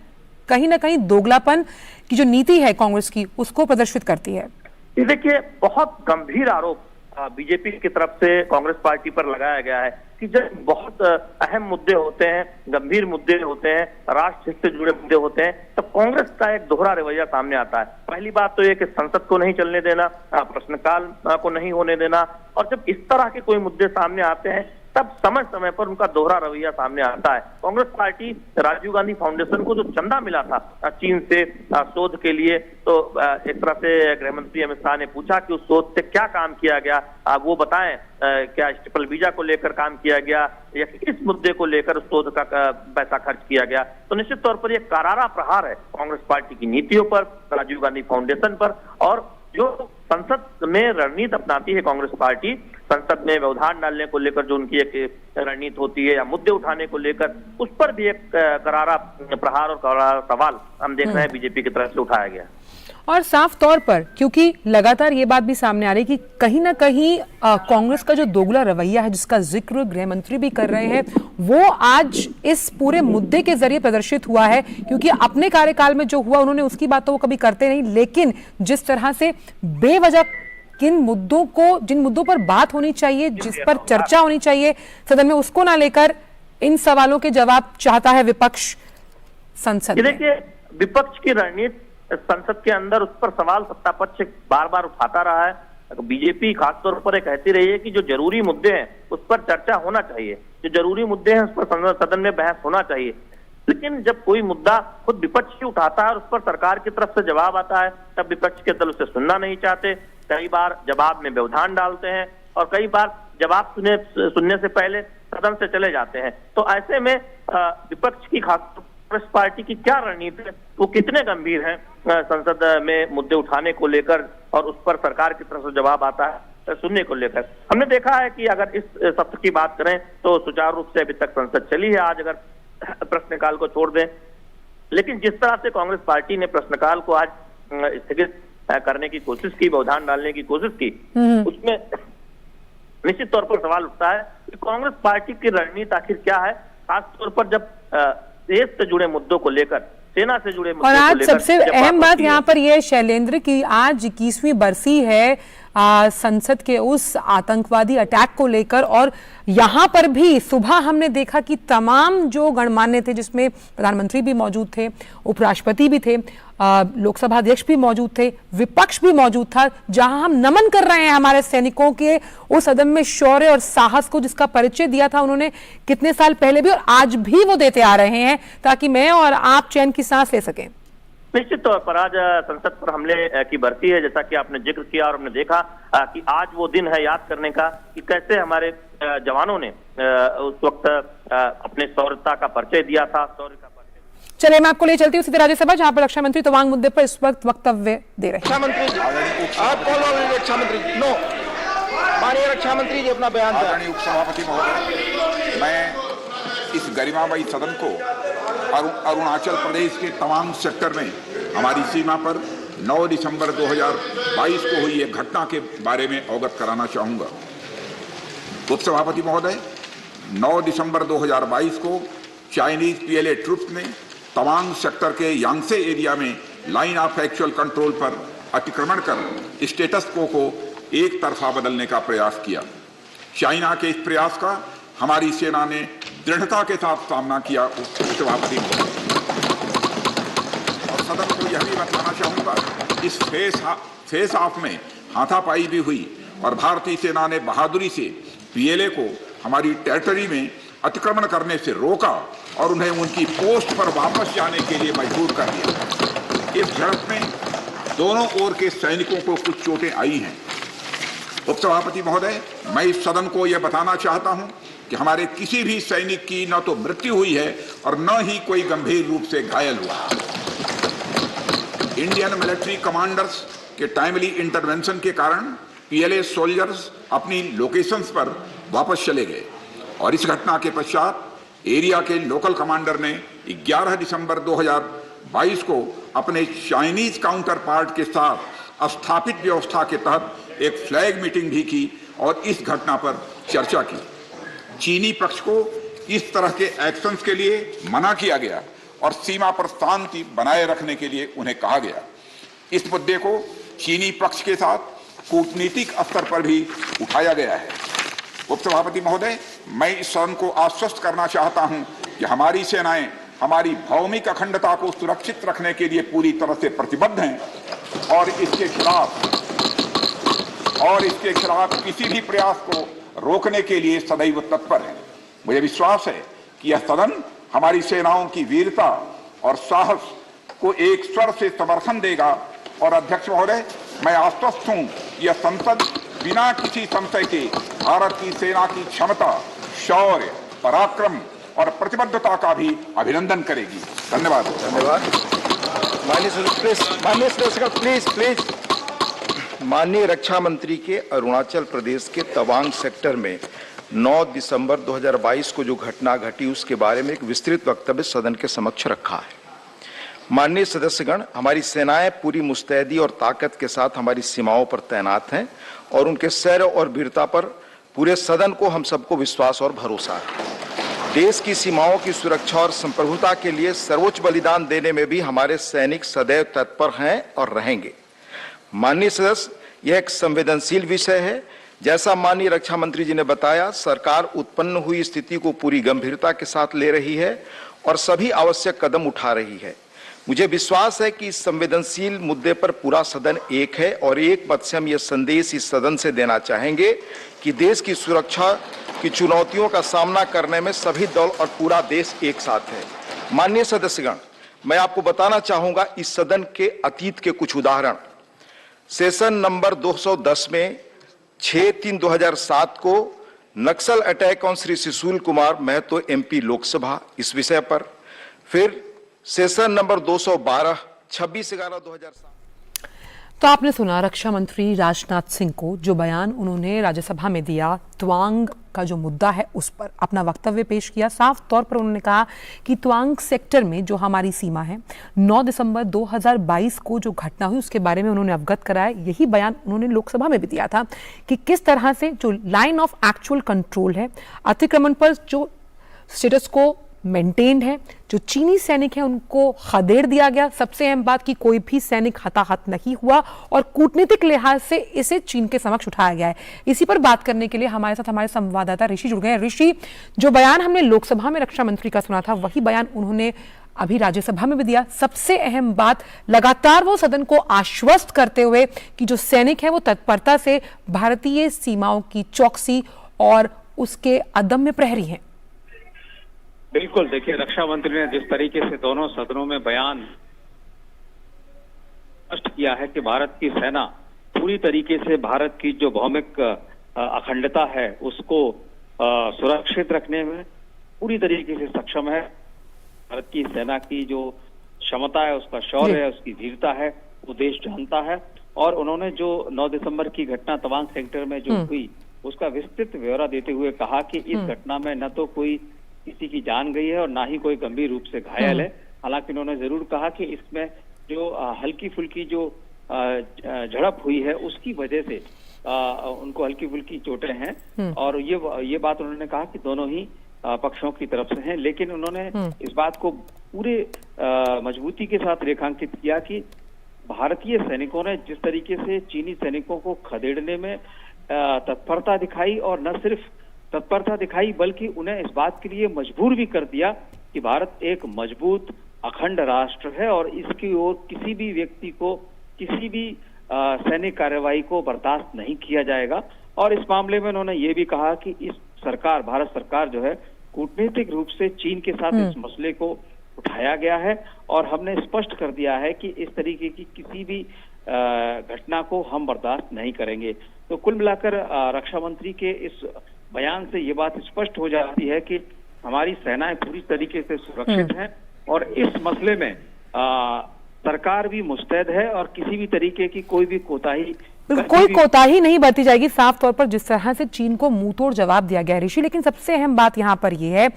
कहीं ना कहीं दोगलापन की जो नीति है कांग्रेस की उसको प्रदर्शित करती है। देखिए, बहुत गंभीर आरोप बीजेपी की तरफ से कांग्रेस पार्टी पर लगाया गया है कि जब बहुत अहम मुद्दे होते हैं, गंभीर मुद्दे होते हैं, राष्ट्र हित से जुड़े मुद्दे होते हैं, तब कांग्रेस का एक दोहरा रवैया सामने आता है। पहली बात तो ये कि संसद को नहीं चलने देना, प्रश्नकाल को नहीं होने देना, और जब इस तरह के कोई मुद्दे सामने आते हैं तब समय समय पर उनका दोहरा रवैया सामने आता है। कांग्रेस पार्टी राजीव गांधी फाउंडेशन को जो चंदा मिला था चीन से शोध के लिए, तो एक तरह से गृह मंत्री अमित शाह ने पूछा कि उस शोध से क्या काम किया गया, वो बताएं, क्या स्टेपल वीजा को लेकर काम किया गया या किस मुद्दे को लेकर उस शोध का पैसा खर्च किया गया। तो निश्चित तौर पर यह करारा प्रहार है कांग्रेस पार्टी की नीतियों पर, राजीव गांधी फाउंडेशन पर, और जो संसद में रणनीति अपनाती है कांग्रेस पार्टी, संसद में व्यवधान डालने को लेकर जो उनकी एक रणनीति होती है या मुद्दे उठाने को लेकर, उस पर भी एक करारा प्रहार और करारा सवाल हम देख रहे हैं बीजेपी की तरफ से उठाया गया। और साफ तौर पर क्योंकि लगातार ये बात भी सामने आ रही कि कहीं ना कहीं कांग्रेस का जो दोगला रवैया है जिसका जिक्र गृह मंत्री भी कर रहे हैं, वो आज इस पूरे मुद्दे के जरिए प्रदर्शित हुआ है। क्योंकि अपने कार्यकाल में जो हुआ उन्होंने उसकी बात तो वो कभी करते नहीं, लेकिन जिस तरह से बेवजह जिन मुद्दों पर बात होनी चाहिए, जिस पर चर्चा होनी चाहिए सदन में, उसको ना लेकर इन सवालों के जवाब चाहता है विपक्ष संसद में। देखिए, विपक्ष की रणनीति संसद के अंदर उस पर सवाल सत्ता पक्ष बार बार उठाता रहा है। बीजेपी खासतौर पर कहती रही है कि जो जरूरी मुद्दे हैं उस पर चर्चा होना चाहिए, जो जरूरी मुद्दे हैं उस पर सदन में बहस होना चाहिए। लेकिन जब कोई मुद्दा खुद विपक्ष ही उठाता है और उस पर सरकार की तरफ से जवाब आता है, तब विपक्ष के दल उसे सुनना नहीं चाहते। कई बार जवाब में व्यवधान डालते हैं और कई बार जवाब सुनने से पहले सदन से चले जाते हैं। तो ऐसे में विपक्ष की खासतौर कांग्रेस पार्टी की क्या रणनीति है, वो कितने गंभीर हैं संसद में मुद्दे उठाने को लेकर और उस पर सरकार की तरफ से जवाब आता है सुनने को लेकर। हमने देखा है कि अगर इस सत्र की बात करें तो सुचारू रूप से अभी तक संसद चली है, आज अगर प्रश्नकाल को छोड़ दें। लेकिन जिस तरह से कांग्रेस पार्टी ने प्रश्नकाल को आज स्थगित करने की कोशिश की, व्यवधान डालने की कोशिश की, उसमें निश्चित तौर पर सवाल उठता है कि कांग्रेस पार्टी की रणनीति आखिर क्या है, खासतौर पर जब देश से जुड़े मुद्दों को लेकर, सेना से जुड़े मुद्दों और को आज लेकर। सबसे अहम बात यहाँ पर यह शैलेंद्र की आज 21वीं बरसी है संसद के उस आतंकवादी अटैक को लेकर, और यहाँ पर भी सुबह हमने देखा कि तमाम जो गणमान्य थे, जिसमें प्रधानमंत्री भी मौजूद थे, उपराष्ट्रपति भी थे, लोकसभा अध्यक्ष भी मौजूद थे, विपक्ष भी मौजूद था, जहां हम नमन कर रहे हैं हमारे सैनिकों के उस अदम्य में शौर्य और साहस को जिसका परिचय दिया था उन्होंने कितने साल पहले भी, और आज भी वो देते आ रहे हैं ताकि मैं और आप चैन की सांस ले सकें। निश्चित तौर पर आज संसद पर हमले की बरसी है, जैसा कि आपने जिक्र किया, और हमने देखा कि आज वो दिन है याद करने का कि कैसे हमारे जवानों ने उस वक्त अपने शौर्यता का परिचय दिया था। चलिए मैं आपको ले चलती हूँ सीधे राज्यसभा, जहां पर रक्षा मंत्री तवांग मुद्दे पर इस वक्त वक्तव्य दे रहे हैं। रक्षा मंत्री जी, आप कॉल ऑन रक्षा मंत्री जी, नो, माननीय रक्षा मंत्री जी अपना बयान दें। आदरणीय उपसभापति महोदय, मैं इस गरिमामयी सदन को अरुणाचल प्रदेश के तवांग सेक्टर में हमारी सीमा पर 9 दिसंबर 2022 को हुई एक घटना के बारे में अवगत कराना चाहूंगा। उपसभापति महोदय, 9 दिसंबर 2022 को चाइनीज पीएलए ट्रुप्स ने तवांग सेक्टर के यांगसे एरिया में लाइन ऑफ एक्चुअल कंट्रोल पर अतिक्रमण कर स्टेटस को एक तरफा बदलने का प्रयास किया। चाइना के इस प्रयास का हमारी सेना ने दृढ़ता के साथ सामना किया। उपसभापति और सदन को यह भी बताना चाहूंगा, इस फेस ऑफ में हाथापाई भी हुई और भारतीय सेना ने बहादुरी से पीएलए को हमारी टेरिटरी में अतिक्रमण करने से रोका और उन्हें उनकी पोस्ट पर वापस जाने के लिए मजबूर कर दिया। इस झड़प में दोनों ओर के सैनिकों को कुछ चोटें आई हैं। उपसभापति महोदय, मैं इस सदन को यह बताना चाहता हूं कि हमारे किसी भी सैनिक की न तो मृत्यु हुई है और न ही कोई गंभीर रूप से घायल हुआ। इंडियन मिलिट्री कमांडर्स के टाइमली इंटरवेंशन के कारण पीएलए सोल्जर्स अपनी लोकेशंस पर वापस चले गए और इस घटना के पश्चात एरिया के लोकल कमांडर ने 11 दिसंबर 2022 को अपने चाइनीज काउंटर पार्ट के साथ स्थापित व्यवस्था के तहत एक फ्लैग मीटिंग भी की और इस घटना पर चर्चा की। चीनी पक्ष को इस तरह के एक्शंस के लिए मना किया गया और सीमा पर शांति बनाए रखने के लिए उन्हें कहा गया। इस मुद्दे को चीनी पक्ष के साथ कूटनीतिक स्तर पर भी उठाया गया है। उपसभापति महोदय, मैं इस सदन को आश्वस्त करना चाहता हूं कि हमारी सेनाएं हमारी भौमिक अखंडता को सुरक्षित रखने के लिए पूरी तरह से प्रतिबद्ध हैं और इसके खिलाफ किसी भी प्रयास को रोकने के लिए सदैव तत्पर है। मुझे विश्वास है कि यह सदन हमारी सेनाओं की वीरता और साहस को एक स्वर से समर्थन देगा और अध्यक्ष महोदय, मैं आश्वस्त हूं कि यह संसद बिना किसी संशय के भारत की सेना की क्षमता, शौर्य, पराक्रम और प्रतिबद्धता का भी अभिनंदन करेगी। धन्यवाद। माननीय रक्षा मंत्री के अरुणाचल प्रदेश के तवांग सेक्टर में 9 दिसंबर 2022 को जो घटना घटी उसके बारे में एक विस्तृत वक्तव्य सदन के समक्ष रखा है। माननीय सदस्यगण, हमारी सेनाएं पूरी मुस्तैदी और ताकत के साथ हमारी सीमाओं पर तैनात हैं और उनके शौर्य और वीरता पर पूरे सदन को हम सबको विश्वास और भरोसा है। देश की सीमाओं की सुरक्षा और संप्रभुता के लिए सर्वोच्च बलिदान देने में भी हमारे सैनिक सदैव तत्पर हैं और रहेंगे। माननीय सदस्य, यह एक संवेदनशील विषय है। जैसा माननीय रक्षा मंत्री जी ने बताया, सरकार उत्पन्न हुई स्थिति को पूरी गंभीरता के साथ ले रही है और सभी आवश्यक कदम उठा रही है। मुझे विश्वास है कि इस संवेदनशील मुद्दे पर पूरा सदन एक है और एक मत से हम यह संदेश इस सदन से देना चाहेंगे कि देश की सुरक्षा की चुनौतियों का सामना करने में सभी दल और पूरा देश एक साथ है। माननीय सदस्यगण, मैं आपको बताना चाहूंगा इस सदन के अतीत के कुछ उदाहरण। सेशन नंबर 210 में 6/3/2007 को Naxal attack on Shri Sushil Kumar Mahato MP Lok Sabha इस विषय पर। फिर सेशन नंबर 212 26/11/2007। तो आपने सुना रक्षा मंत्री राजनाथ सिंह को, जो बयान उन्होंने राज्यसभा में दिया त्वांग का जो मुद्दा है उस पर अपना वक्तव्य पेश किया। साफ तौर पर उन्होंने कहा कि त्वांग सेक्टर में जो हमारी सीमा है, 9 दिसंबर 2022 को जो घटना हुई उसके बारे में उन्होंने अवगत कराया। यही बयान उन्होंने लोकसभा में भी दिया था कि किस तरह से जो लाइन ऑफ एक्चुअल कंट्रोल है, अतिक्रमण पर जो स्टेटस को मेंटेन्ड है, जो चीनी सैनिक हैं उनको खदेड़ दिया गया। सबसे अहम बात कि कोई भी सैनिक हताहत नहीं हुआ और कूटनीतिक लिहाज से इसे चीन के समक्ष उठाया गया है। इसी पर बात करने के लिए हमारे साथ हमारे संवाददाता ऋषि जुड़ गए हैं। ऋषि, जो बयान हमने लोकसभा में रक्षा मंत्री का सुना था, वही बयान उन्होंने अभी राज्यसभा में भी दिया। सबसे अहम बात, लगातार वो सदन को आश्वस्त करते हुए कि जो सैनिक है वो तत्परता से भारतीय सीमाओं की चौकसी और उसके अदम्य प्रहरी हैं। बिल्कुल, देखिए रक्षा मंत्री ने जिस तरीके से दोनों सदनों में बयान स्पष्ट किया है कि भारत की सेना पूरी तरीके से भारत की जो भौमिक अखंडता है उसको सुरक्षित रखने में पूरी तरीके से सक्षम है। भारत की सेना की जो क्षमता है, उसका शौर्य है, उसकी वीरता है, वो देश जानता है। और उन्होंने जो 9 दिसंबर की घटना तवांग सेक्टर में जो हुई उसका विस्तृत ब्यौरा देते हुए कहा कि इस घटना में न तो कोई किसी की जान गई है और ना ही कोई गंभीर रूप से घायल है। हालांकि उन्होंने जरूर कहा कि इसमें जो हल्की फुल्की जो झड़प हुई है उसकी वजह से उनको हल्की फुल्की चोटें हैं। और ये बात उन्होंने कहा कि दोनों ही पक्षों की तरफ से हैं। लेकिन उन्होंने इस बात को पूरे मजबूती के साथ रेखांकित किया कि भारतीय सैनिकों ने जिस तरीके से चीनी सैनिकों को खदेड़ने में तत्परता दिखाई, और न सिर्फ तत्परता दिखाई बल्कि उन्हें इस बात के लिए मजबूर भी कर दिया कि भारत एक मजबूत अखंड राष्ट्र है और इसकी ओर किसी भी व्यक्ति को, किसी भी सैनिक कार्रवाई को बर्दाश्त नहीं किया जाएगा। और इस मामले में उन्होंने ये भी कहा कि इस सरकार, भारत सरकार जो है, कूटनीतिक रूप से चीन के साथ इस मसले को उठाया गया है और हमने स्पष्ट कर दिया है कि इस तरीके की किसी भी घटना को हम बर्दाश्त नहीं करेंगे। तो कुल मिलाकर रक्षा मंत्री के इस बयान से ये बात स्पष्ट हो जाती है कि हमारी सेनाएं पूरी तरीके से सुरक्षित हैं और इस मसले में सरकार भी मुस्तैद है और किसी भी तरीके की कोई कोताही नहीं बरती जाएगी। साफ तौर पर जिस तरह से चीन को मुंहतोड़ जवाब दिया गया है ऋषि, लेकिन सबसे अहम बात यहाँ पर यह है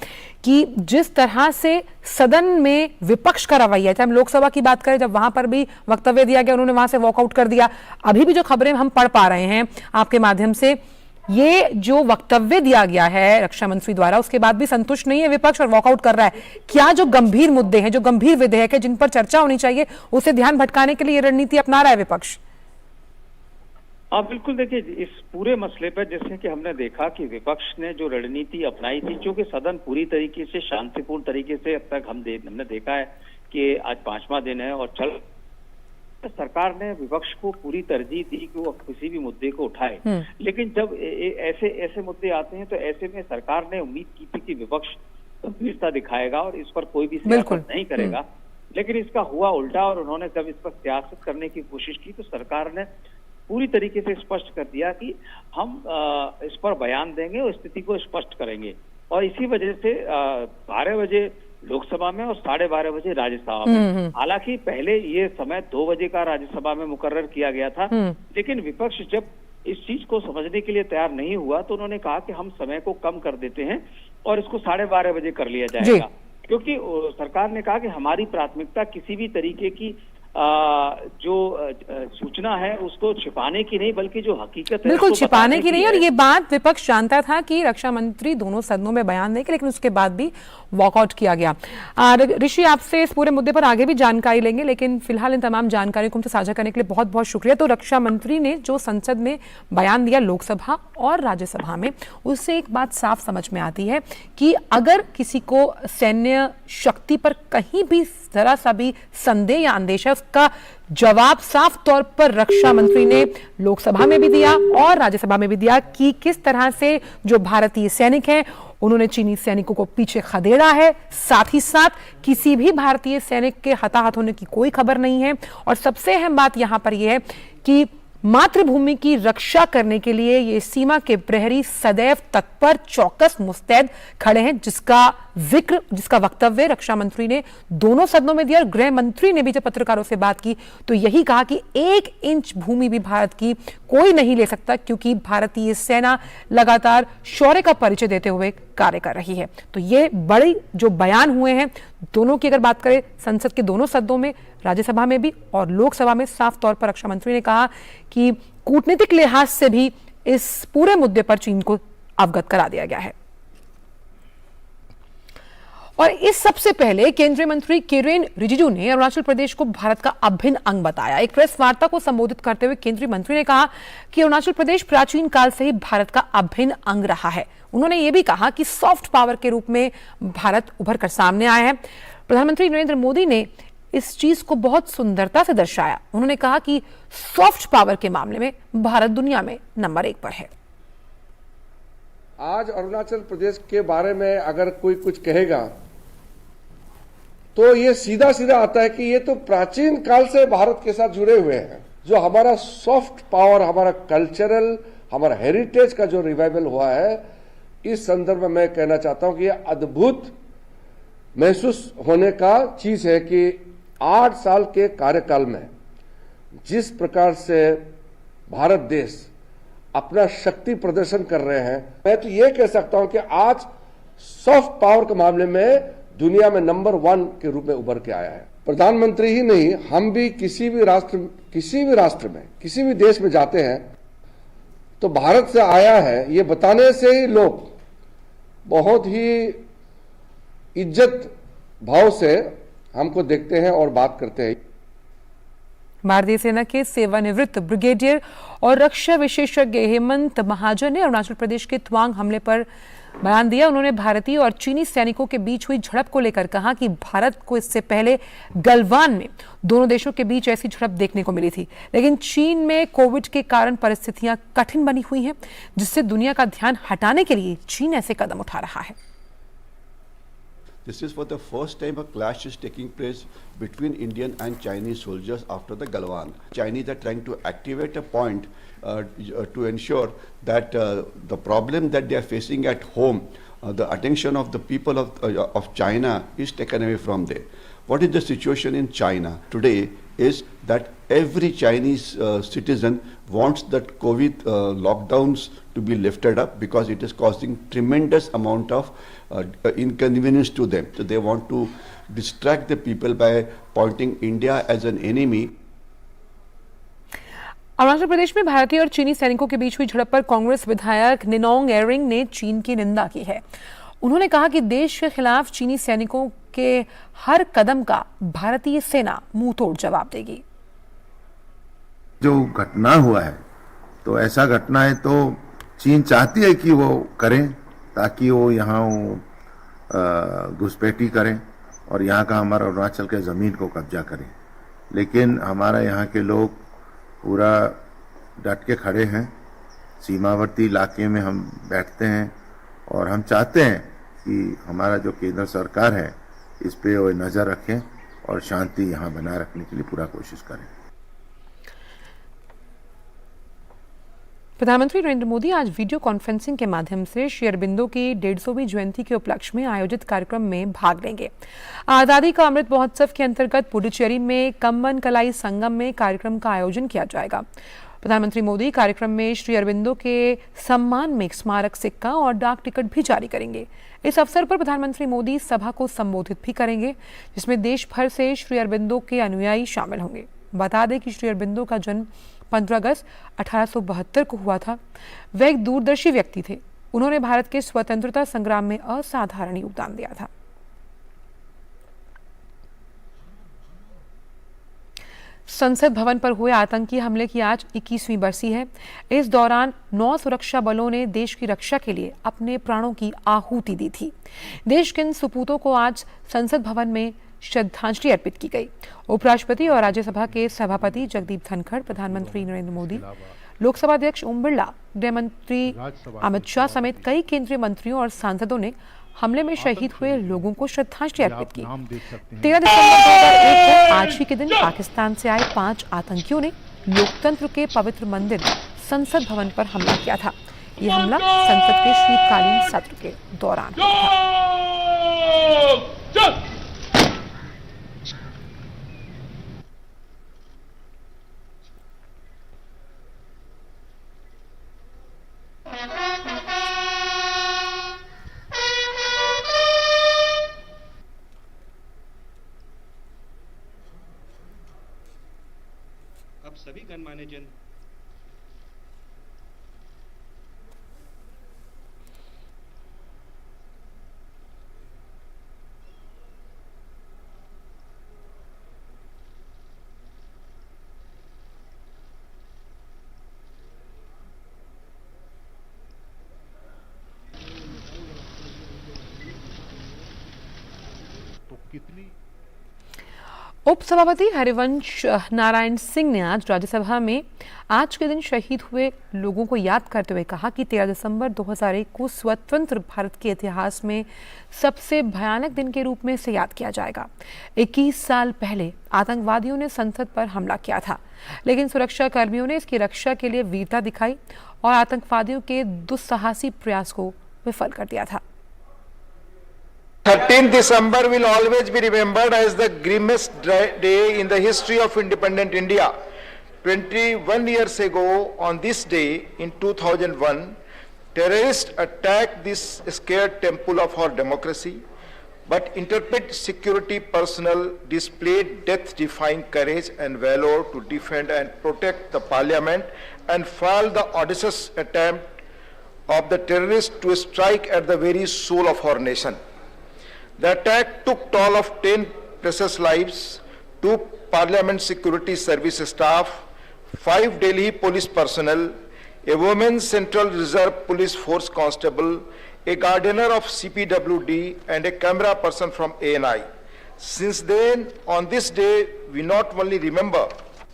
कि जिस तरह से सदन में विपक्ष का रवैया, चाहे हम लोकसभा की बात करें, जब वहां पर भी वक्तव्य दिया गया उन्होंने वहां से वॉकआउट कर दिया। अभी भी जो खबरें हम पढ़ पा रहे हैं आपके माध्यम से, ये जो वक्तव्य दिया गया है रक्षा मंत्री द्वारा, उसके बाद भी संतुष्ट नहीं है विपक्ष और वॉकआउट कर रहा है। क्या जो गंभीर मुद्दे हैं, जो गंभीर विधेयक है, जिन पर चर्चा होनी चाहिए, उसे ध्यान भटकाने के लिए ये रणनीति अपना रहा है विपक्ष? बिल्कुल, देखिए इस पूरे मसले पर जैसे कि हमने देखा कि विपक्ष ने जो रणनीति अपनाई थी, क्योंकि सदन पूरी तरीके से शांतिपूर्ण तरीके से अब तक हमने देखा है कि आज 5वां दिन है और सरकार ने विपक्ष को पूरी तरजीह दी कि वो किसी भी मुद्दे को उठाए। लेकिन जब ऐसे मुद्दे आते हैं तो ऐसे में सरकार ने उम्मीद की थी कि विपक्ष गंभीरता दिखाएगा और इस पर कोई भी सियासत नहीं करेगा। लेकिन इसका हुआ उल्टा, और उन्होंने जब इस पर सियासत करने की कोशिश की तो सरकार ने पूरी तरीके से स्पष्ट कर दिया कि हम इस पर बयान देंगे और स्थिति को स्पष्ट करेंगे। और इसी वजह से 12 बजे लोकसभा में और 12:30 बजे राज्यसभा में, हालांकि पहले ये समय 2 बजे का राज्यसभा में मुकर्रर किया गया था, लेकिन विपक्ष जब इस चीज को समझने के लिए तैयार नहीं हुआ तो उन्होंने कहा कि हम समय को कम कर देते हैं और इसको 12:30 बजे कर लिया जाएगा। क्योंकि सरकार ने कहा कि हमारी प्राथमिकता किसी भी तरीके की जो सूचना है उसको छिपाने की नहीं बल्कि जो हकीकत है बिल्कुल उसको छिपाने बताने की नहीं। है। और ये बात विपक्ष जानता था कि रक्षा मंत्री दोनों सदनों में बयान देंगे, लेकिन उसके बाद भी वॉकआउट किया गया। ऋषि, आपसे इस पूरे मुद्दे पर आगे भी जानकारी लेंगे, लेकिन फिलहाल इन तमाम जानकारी को हमसे साझा करने के लिए बहुत बहुत शुक्रिया। तो रक्षा मंत्री ने जो संसद में बयान दिया लोकसभा और राज्यसभा में, उससे एक बात साफ समझ में आती है कि अगर किसी को सैन्य शक्ति पर कहीं भी जरा सा भी संदेह या अंदेशा, उसका जवाब साफ तौर पर रक्षा मंत्री ने लोकसभा में भी दिया और राज्यसभा में भी दिया कि किस तरह से जो भारतीय सैनिक हैं उन्होंने चीनी सैनिकों को पीछे खदेड़ा है। साथ ही साथ किसी भी भारतीय सैनिक के हताहत होने की कोई खबर नहीं है। और सबसे अहम बात यहां पर यह है कि मातृभूमि की रक्षा करने के लिए ये सीमा के प्रहरी सदैव तत्पर, चौकस, मुस्तैद खड़े हैं, जिसका वक्तव्य रक्षा मंत्री ने दोनों सदनों में दिया। और गृह मंत्री ने भी जब पत्रकारों से बात की तो यही कहा कि 1 इंच भूमि भी भारत की कोई नहीं ले सकता, क्योंकि भारतीय सेना लगातार शौर्य का परिचय देते हुए कार्य कर रही है। तो ये बड़े जो बयान हुए हैं दोनों की अगर बात करें, संसद के दोनों सदनों में, राज्यसभा में भी और लोकसभा में, साफ तौर पर रक्षा मंत्री ने कहा कि कूटनीतिक लिहाज से भी इस पूरे मुद्दे पर चीन को अवगत करा दिया गया है। और इस सबसे पहले केंद्रीय मंत्री किरेन रिजिजू ने अरुणाचल प्रदेश को भारत का अभिन्न अंग बताया। एक प्रेस वार्ता को संबोधित करते हुए केंद्रीय मंत्री ने कहा कि अरुणाचल प्रदेश प्राचीन काल से ही भारत का अभिन्न अंग रहा है। उन्होंने यह भी कहा कि सॉफ्ट पावर के रूप में भारत उभर कर सामने आया है। प्रधानमंत्री नरेंद्र मोदी ने इस चीज को बहुत सुंदरता से दर्शाया। उन्होंने कहा कि सॉफ्ट पावर के मामले में भारत दुनिया में नंबर 1 पर है। आज अरुणाचल प्रदेश के बारे में अगर कोई कुछ कहेगा तो ये सीधा सीधा आता है कि ये तो प्राचीन काल से भारत के साथ जुड़े हुए हैं। जो हमारा सॉफ्ट पावर, हमारा कल्चरल, हमारा हेरिटेज का जो रिवाइवल हुआ है, इस संदर्भ में मैं कहना चाहता हूं कि ये अद्भुत महसूस होने का चीज है कि 8 साल के कार्यकाल में जिस प्रकार से भारत देश अपना शक्ति प्रदर्शन कर रहे हैं, मैं तो ये कह सकता हूं कि आज सॉफ्ट पावर के मामले में दुनिया में नंबर 1 के रूप में उभर के आया है। प्रधानमंत्री ही नहीं, हम भी किसी भी राष्ट्र में, किसी भी देश में जाते हैं तो भारत से आया है ये बताने से ही लोग बहुत ही इज्जत भाव से हमको देखते हैं और बात करते हैं। भारतीय सेना के सेवानिवृत्त ब्रिगेडियर और रक्षा विशेषज्ञ हेमंत महाजन ने अरुणाचल प्रदेश के तवांग हमले पर बयान दिया। उन्होंने भारतीय और चीनी सैनिकों के बीच हुई झड़प को लेकर कहा कि भारत को इससे पहले गलवान में दोनों देशों के बीच ऐसी झड़प देखने को मिली थी, लेकिन चीन में कोविड के कारण परिस्थितियां कठिन बनी हुई हैं, जिससे दुनिया का ध्यान हटाने के लिए चीन ऐसे कदम उठा रहा है। This is for the first time a clash is taking place between Indian and Chinese soldiers after the Galwan. Chinese are trying to activate a point to ensure that the problem that they are facing at home, the attention of the people of China is taken away from there. What is the situation in China today is that every Chinese citizen wants that COVID lockdowns to be lifted up because it is causing tremendous amount of inconvenience to them. So they want to distract the people by pointing India as an enemy. Arunachal Pradesh में भारतीय और चीनी सैनिकों के बीच हुई झड़प पर कांग्रेस विधायक निनोंग एरिंग ने चीन की निंदा की है। उन्होंने कहा कि देश के खिलाफ चीनी सैनिकों के हर कदम का भारतीय सेना मुंह तोड़ जवाब देगी। जो घटना हुआ है तो ऐसा घटना है तो चीन चाहती है कि वो करें ताकि वो यहाँ घुसपैठी करें और यहाँ का हमारा अरुणाचल के ज़मीन को कब्जा करें, लेकिन हमारा यहाँ के लोग पूरा डट के खड़े हैं। सीमावर्ती इलाके में हम बैठते हैं और हम चाहते हैं कि हमारा जो केंद्र सरकार है इस पे वो नज़र रखें और शांति यहाँ बनाए रखने के लिए पूरा कोशिश करें। प्रधानमंत्री नरेंद्र मोदी आज वीडियो कॉन्फ्रेंसिंग के माध्यम से श्री अरबिंदो की 150वीं जयंती के उपलक्ष्य में आयोजित कार्यक्रम में भाग लेंगे। आजादी का अमृत महोत्सव के अंतर्गत पुडुचेरी में कम्बन कलाई संगम में कार्यक्रम का आयोजन किया जाएगा। प्रधानमंत्री मोदी कार्यक्रम में श्री अरबिंदो के सम्मान में एक स्मारक सिक्का और डाक टिकट भी जारी करेंगे। इस अवसर पर प्रधानमंत्री मोदी सभा को संबोधित भी करेंगे, जिसमें देश भर से श्री अरबिंदो के अनुयायी शामिल होंगे। बता दें कि श्री अरबिंदो का जन्म 15 अगस्त 1872 को हुआ था। वे एक दूरदर्शी व्यक्ति थे। उन्होंने भारत के स्वतंत्रता संग्राम में असाधारण योगदान दिया था। संसद भवन पर हुए आतंकी हमले की आज 21वीं बरसी है। इस दौरान 9 सुरक्षा बलों ने देश की रक्षा के लिए अपने प्राणों की आहुति दी थी। देश के इन सपूतों को आज संसद भवन में श्रद्धांजलि अर्पित की गई। उपराष्ट्रपति और राज्यसभा के सभापति जगदीप धनखड़, प्रधानमंत्री नरेंद्र मोदी, लोकसभा अध्यक्ष ओम बिरला, गृह मंत्री अमित शाह समेत कई केंद्रीय मंत्रियों और सांसदों ने हमले में शहीद हुए लोगों को श्रद्धांजलि अर्पित की। 13 दिसंबर 2001 को आज ही के दिन पाकिस्तान से आए 5 आतंकियों ने लोकतंत्र के पवित्र मंदिर संसद भवन पर हमला किया था। ये हमला संसद के शीतकालीन सत्र के दौरान हुआ था। अब सभी गणमान्य जन तो कितनी उपसभापति हरिवंश नारायण सिंह ने आज राज्यसभा में आज के दिन शहीद हुए लोगों को याद करते हुए कहा कि 13 दिसंबर 2001 को स्वतंत्र भारत के इतिहास में सबसे भयानक दिन के रूप में से याद किया जाएगा। 21 साल पहले आतंकवादियों ने संसद पर हमला किया था, लेकिन सुरक्षा कर्मियों ने इसकी रक्षा के लिए वीरता दिखाई और आतंकवादियों के दुस्साहसी प्रयास को विफल कर दिया था। 13th December will always be remembered as the grimmest day in the history of independent India. 21 years ago, on this day in 2001, terrorists attacked this scared temple of our democracy, but intrepid security personnel displayed death-defying courage and valor to defend and protect the parliament and foiled the audacious attempt of the terrorists to strike at the very soul of our nation. The attack took toll of 10 precious lives, 2 Parliament Security Service staff, 5 Delhi police personnel, a Women's Central Reserve Police Force constable, a gardener of CPWD, and a camera person from ANI. Since then, on this day, we not only remember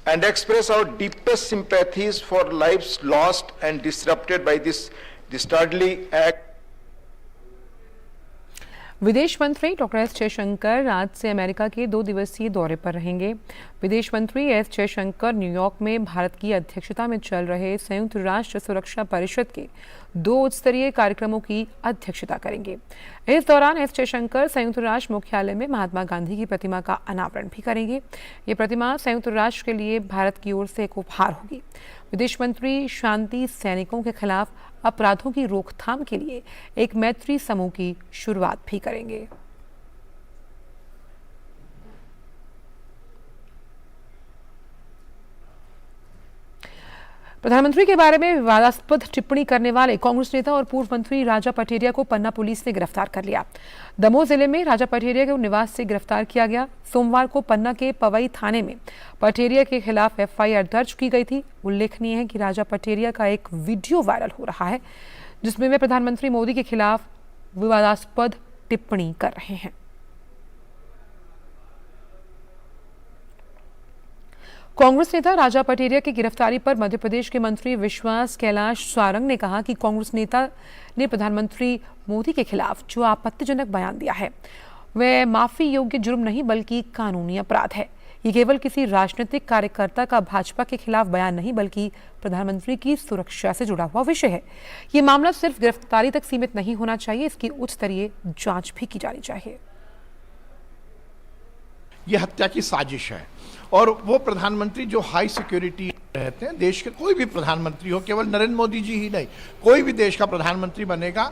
and express our deepest sympathies for lives lost and disrupted by this dastardly act. विदेश मंत्री doctor S Jaishankar आज से America के 2 दिवसीय दौरे पर रहेंगे। विदेश मंत्री एस जयशंकर न्यूयॉर्क में भारत की अध्यक्षता में चल रहे संयुक्त राष्ट्र सुरक्षा परिषद के 2 उच्च स्तरीय कार्यक्रमों की अध्यक्षता करेंगे। इस दौरान एस जयशंकर संयुक्त राष्ट्र मुख्यालय में महात्मा गांधी की प्रतिमा का अनावरण भी करेंगे। ये प्रतिमा संयुक्त राष्ट्र के लिए भारत की ओर से एक उपहार होगी। विदेश मंत्री शांति सैनिकों के खिलाफ अपराधों की रोकथाम के लिए एक मैत्री समूह की शुरुआत भी करेंगे। प्रधानमंत्री के बारे में विवादास्पद टिप्पणी करने वाले कांग्रेस नेता और पूर्व मंत्री राजा पठेरिया को पन्ना पुलिस ने गिरफ्तार कर लिया। दमोह जिले में राजा पठेरिया के निवास से गिरफ्तार किया गया। सोमवार को पन्ना के पवई थाने में पठेरिया के खिलाफ एफआईआर दर्ज की गई थी। उल्लेखनीय है कि राजा पठेरिया का एक वीडियो वायरल हो रहा है, जिसमें वे प्रधानमंत्री मोदी के खिलाफ विवादास्पद टिप्पणी कर रहे हैं। कांग्रेस नेता राजा पठेरिया की गिरफ्तारी पर मध्य प्रदेश के मंत्री विश्वास कैलाश सारंग ने कहा कि कांग्रेस नेता ने प्रधानमंत्री मोदी के खिलाफ जो आपत्तिजनक बयान दिया है वह माफी योग्य जुर्म नहीं बल्कि कानूनी अपराध है। ये केवल किसी राजनीतिक कार्यकर्ता का भाजपा के खिलाफ बयान नहीं बल्कि प्रधानमंत्री की सुरक्षा से जुड़ा हुआ विषय है। ये मामला सिर्फ गिरफ्तारी तक सीमित नहीं होना चाहिए, इसकी उच्च स्तरीय जांच भी की जानी चाहिए। यह हत्या की साजिश है और वो प्रधानमंत्री जो हाई सिक्योरिटी रहते हैं। देश के कोई भी प्रधानमंत्री हो, केवल नरेंद्र मोदी जी ही नहीं, कोई भी देश का प्रधानमंत्री बनेगा,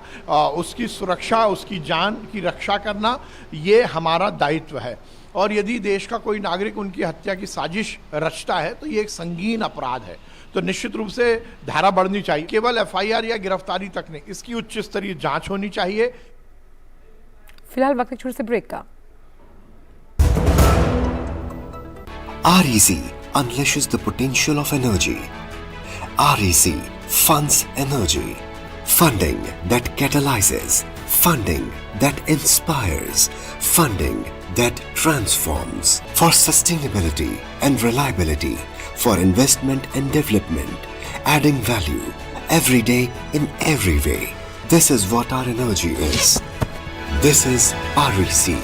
उसकी सुरक्षा, उसकी जान की रक्षा करना ये हमारा दायित्व है। और यदि देश का कोई नागरिक उनकी हत्या की साजिश रचता है तो ये एक संगीन अपराध है, तो निश्चित रूप से धारा बढ़नी चाहिए। केवल एफआईआर या गिरफ्तारी तक नहीं, इसकी उच्च स्तरीय जांच होनी चाहिए। फिलहाल वक्त छोटे से ब्रेक का। REC unleashes the potential of energy. REC funds energy. Funding that catalyzes. Funding that inspires. Funding that transforms. For sustainability and reliability. For investment and development. Adding value. Every day in every way. This is what our energy is. This is REC.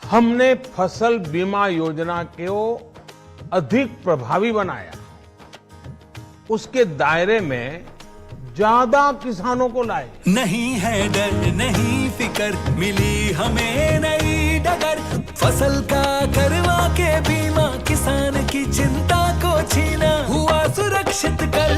हमने फसल बीमा योजना को अधिक प्रभावी बनाया, उसके दायरे में ज्यादा किसानों को लाए। नहीं है डर, नहीं फिकर, मिली हमें नई डगर। फसल का करवा के बीमा, किसान की चिंता को छीना। हुआ सुरक्षित कल,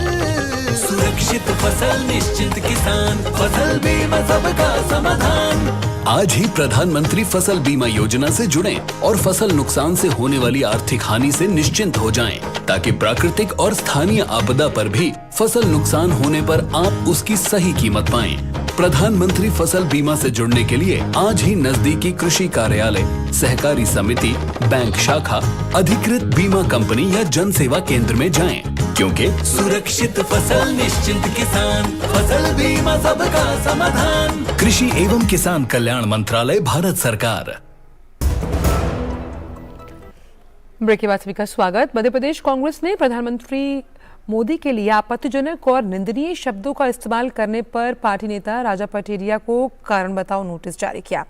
सुरक्षित फसल निश्चित किसान। फसल बीमा सबका समाधान। आज ही प्रधानमंत्री फसल बीमा योजना से जुड़ें और फसल नुकसान से होने वाली आर्थिक हानि से निश्चिंत हो जाएं, ताकि प्राकृतिक और स्थानीय आपदा पर भी फसल नुकसान होने पर आप उसकी सही कीमत पाएं। प्रधानमंत्री फसल बीमा से जुड़ने के लिए आज ही नजदीकी कृषि कार्यालय, सहकारी समिति, बैंक शाखा, अधिकृत बीमा कंपनी या जन सेवा केंद्र में जाएं, क्योंकि सुरक्षित फसल निश्चिंत किसान। फसल बीमा सबका समाधान। कृषि एवं किसान कल्याण मंत्रालय, भारत सरकार। ब्रेक के बाद सभी का स्वागत। मध्य प्रदेश कांग्रेस ने प्रधानमंत्री मोदी के लिए आपत्तिजनक और निंदनीय शब्दों का इस्तेमाल करने पर पार्टी नेता राजा पटेरिया को कारण बताओ नोटिस जारी किया।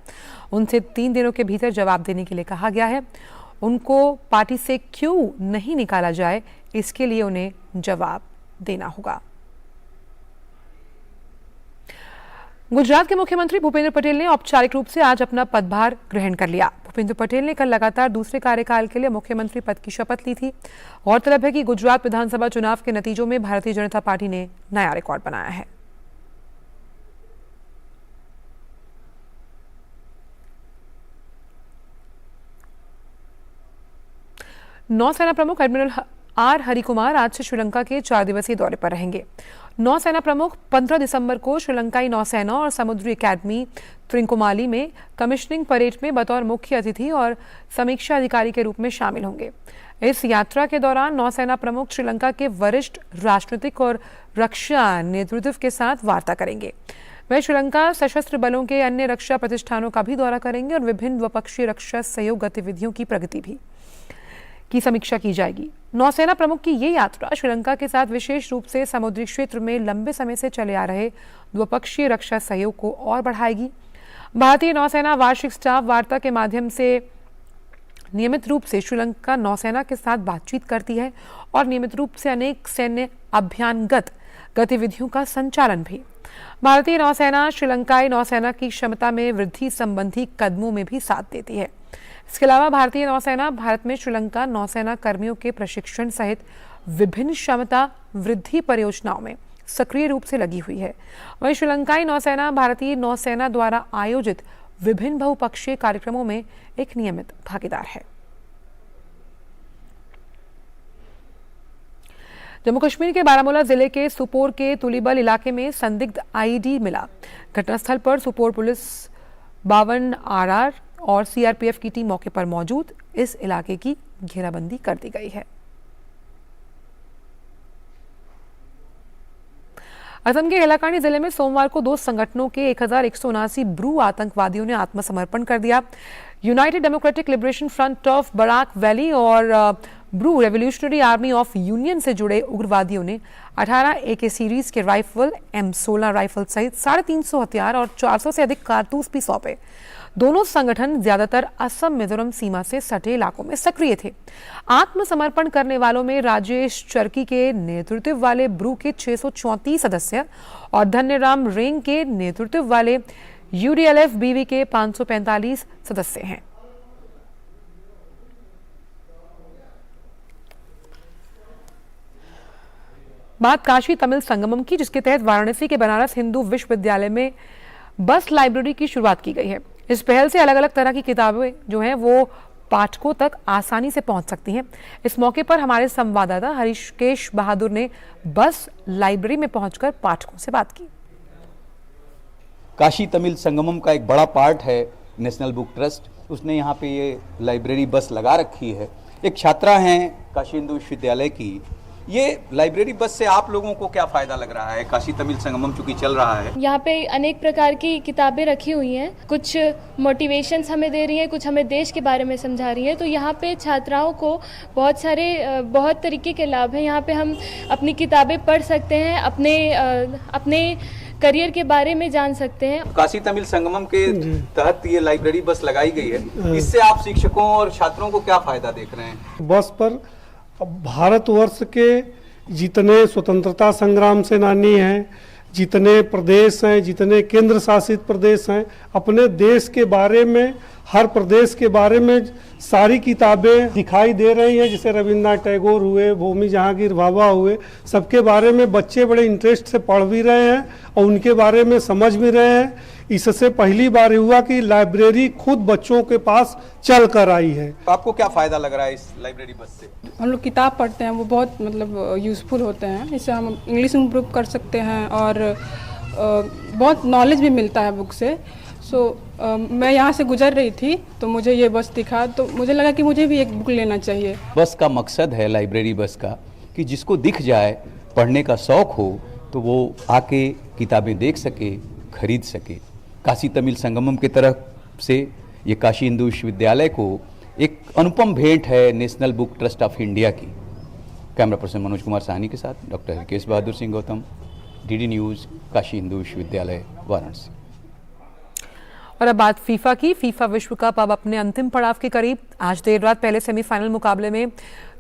उनसे 3 दिनों के भीतर जवाब देने के लिए कहा गया है। उनको पार्टी से क्यों नहीं निकाला जाए, इसके लिए उन्हें जवाब देना होगा। गुजरात के मुख्यमंत्री भूपेंद्र पटेल ने औपचारिक रूप से आज अपना पदभार ग्रहण कर लिया। भूपेंद्र पटेल ने कल लगातार दूसरे कार्यकाल के लिए मुख्यमंत्री पद की शपथ ली थी। गौरतलब है कि गुजरात विधानसभा चुनाव के नतीजों में भारतीय जनता पार्टी ने नया रिकॉर्ड बनाया है। नौसेना प्रमुख एडमिरल आर हरिकुमार आज से श्रीलंका के 4 दिवसीय दौरे पर रहेंगे। नौसेना प्रमुख 15 दिसंबर को श्रीलंकाई नौसेना और समुद्री अकादमी त्रिंकोमाली में कमिश्निंग परेड में बतौर मुख्य अतिथि और समीक्षा अधिकारी के रूप में शामिल होंगे। इस यात्रा के दौरान नौसेना प्रमुख श्रीलंका के वरिष्ठ राजनीतिक और रक्षा नेतृत्व के साथ वार्ता करेंगे। वे श्रीलंका सशस्त्र बलों के अन्य रक्षा प्रतिष्ठानों का भी दौरा करेंगे और विभिन्न द्विपक्षीय रक्षा सहयोग गतिविधियों की प्रगति की समीक्षा की जाएगी। नौसेना प्रमुख की ये यात्रा श्रीलंका के साथ विशेष रूप से समुद्री क्षेत्र में लंबे समय से चले आ रहे द्विपक्षीय रक्षा सहयोग को और बढ़ाएगी। भारतीय नौसेना वार्षिक स्टाफ वार्ता के माध्यम से नियमित रूप से श्रीलंका नौसेना के साथ बातचीत करती है और नियमित रूप से अनेक सैन्य अभियानगत गतिविधियों का संचालन भी। भारतीय नौसेना श्रीलंकाई नौसेना की क्षमता में वृद्धि संबंधी कदमों में भी साथ देती है। इसके अलावा भारतीय नौसेना भारत में श्रीलंका नौसेना कर्मियों के प्रशिक्षण सहित विभिन्न क्षमता वृद्धि परियोजनाओं में सक्रिय रूप से लगी हुई है। वहीं श्रीलंकाई नौसेना भारतीय नौसेना द्वारा आयोजित विभिन्न बहुपक्षीय कार्यक्रमों में एक नियमित भागीदार है। जम्मू कश्मीर के बारामूला जिले के सुपोर के तुलीबल इलाके में संदिग्ध आईईडी मिला। घटनास्थल पर सुपोर पुलिस 52 आरआर और सीआरपीएफ की टीम मौके पर मौजूद। इस इलाके की घेराबंदी कर दी गई है। असम के हैलाकानी जिले में सोमवार को 2 संगठनों के 1179 ब्रू आतंकवादियों ने आत्मसमर्पण कर दिया। United Democratic Liberation Front of Barak valley और Bru Revolutionary Army of Union से जुड़े उग्रवादियों ने 18 AK सीरीज के राइफल, M16 राइफल सहित 350 हथियार और 400 से अधिक कारतूस भी सौंपे। दोनों संगठन ज्यादातर असम मिजोरम सीमा से सटे इलाकों में सक्रिय थे। आत्मसमर्पण करने वालों में राजेश चरकी के नेतृत्व वाले ब्रू के 634 सदस्य और धन्यराम रेंग के नेतृत्व वाले UDLF BV के 545 सदस्य हैं। बात काशी तमिल संगमम की, जिसके तहत वाराणसी के बनारस हिंदू विश्वविद्यालय में बस लाइब्रेरी की शुरुआत की गई है। इस पहल से अलग अलग तरह की किताबें जो हैं वो पाठकों तक आसानी से पहुंच सकती हैं। इस मौके पर हमारे संवाददाता हरिकेश बहादुर ने बस लाइब्रेरी में पहुंचकर पाठकों से बात की। काशी तमिल संगमम का एक बड़ा पार्ट है नेशनल बुक ट्रस्ट, उसने यहाँ पे ये लाइब्रेरी बस लगा रखी है। एक छात्रा हैं काशी हिंदू विश्वविद्यालय की, ये लाइब्रेरी बस से आप लोगों को क्या फायदा लग रहा है? काशी तमिल संगमम चूंकि चल रहा है, यहाँ पे अनेक प्रकार की किताबें रखी हुई हैं, कुछ मोटिवेशंस हमें दे रही हैं, कुछ हमें देश के बारे में समझा रही हैं। तो यहाँ पे छात्राओं को बहुत तरीके के लाभ हैं। यहाँ पे हम अपनी किताबें पढ़ सकते हैं, अपने करियर के बारे में जान सकते हैं। काशी तमिल संगमम के तहत ये लाइब्रेरी बस लगाई गई है, इससे आप शिक्षकों और छात्रों को क्या फायदा देख रहे हैं? बस पर भारतवर्ष के जितने स्वतंत्रता संग्राम सेनानी हैं, जितने प्रदेश हैं, जितने केंद्र शासित प्रदेश हैं, अपने देश के बारे में, हर प्रदेश के बारे में सारी किताबें दिखाई दे रही हैं। जैसे रविन्द्रनाथ टैगोर हुए, भूमि जहांगीर भाभा हुए, सबके बारे में बच्चे बड़े इंटरेस्ट से पढ़ भी रहे हैं और उनके बारे में समझ भी रहे हैं। इससे पहली बार हुआ कि लाइब्रेरी खुद बच्चों के पास चल कर आई है। आपको क्या फायदा लग रहा है इस लाइब्रेरी बस से? हम लोग किताब पढ़ते हैं, वो बहुत यूज़फुल होते हैं। इससे हम इंग्लिश इम्प्रूव कर सकते हैं और बहुत नॉलेज भी मिलता है बुक से। मैं यहाँ से गुजर रही थी तो मुझे ये बस दिखा, तो मुझे लगा कि मुझे भी एक बुक लेना चाहिए। बस का मकसद है लाइब्रेरी बस का कि जिसको दिख जाए, पढ़ने का शौक हो, तो वो आके किताबें देख सके, खरीद सके। काशी तमिल संगमम की तरफ से ये काशी हिंदू विश्वविद्यालय को एक अनुपम भेंट है national book trust of India की। कैमरा पर्सन मनोज कुमार साहनी के साथ doctor Harkesh Bahadur Singh Gautam, DD news, Kashi Hindu विश्वविद्यालय, वाराणसी। और अब बात फीफा की। फीफा विश्व कप अब अपने अंतिम पड़ाव के करीब। आज देर रात पहले सेमीफाइनल मुकाबले में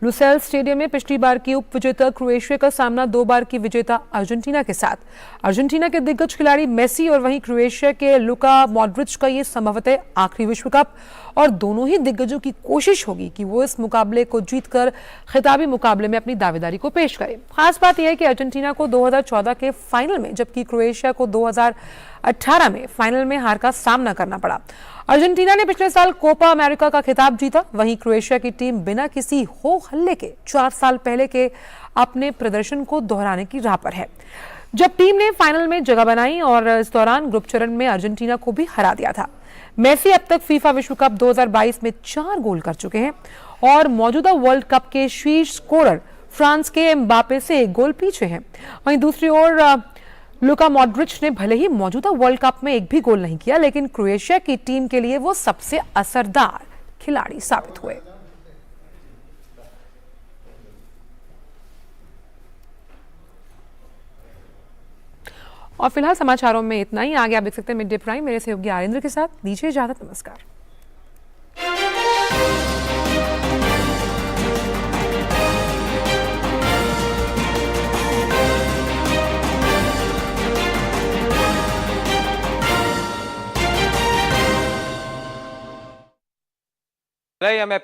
लुसेल स्टेडियम में पिछली बार की उप विजेता क्रोएशिया का सामना 2 बार की विजेता अर्जेंटीना के साथ। अर्जेंटीना के दिग्गज खिलाड़ी मेसी और वहीं क्रोएशिया के लुका मॉड्रिच का ये संभवतः आखिरी विश्व कप, और दोनों ही दिग्गजों की कोशिश होगी कि वो इस मुकाबले को जीतकर खिताबी मुकाबले में अपनी दावेदारी को पेश करें। खास बात यह है कि अर्जेंटीना को 2014 के फाइनल में, जबकि क्रोएशिया को 2018 में फाइनल में हार का सामना करना पड़ा। अर्जेंटीना ने पिछले साल कोपा अमेरिका का खिताब जीता, वहीं क्रोएशिया की टीम बिना किसी हो हल्ले के 4 साल पहले के अपने प्रदर्शन को दोहराने की राह पर है, जब टीम ने फाइनल में जगह बनाई और इस दौरान ग्रुप चरण में अर्जेंटीना को भी हरा दिया था। मेसी अब तक फीफा विश्व कप 2022 में 4 गोल कर चुके हैं और मौजूदा वर्ल्ड कप के शीर्ष स्कोरर फ्रांस के एम्बापे से 1 गोल पीछे हैं। वहीं दूसरी ओर लुका मॉड्रिच ने भले ही मौजूदा वर्ल्ड कप में एक भी गोल नहीं किया, लेकिन क्रोएशिया की टीम के लिए वो सबसे असरदार खिलाड़ी साबित हुए। और फिलहाल समाचारों में इतना ही। आगे आप देख सकते हैं मिड डे प्राइम मेरे सहयोगी आरिंद्र के साथ। दीजिए इजाजत, नमस्कार। मैं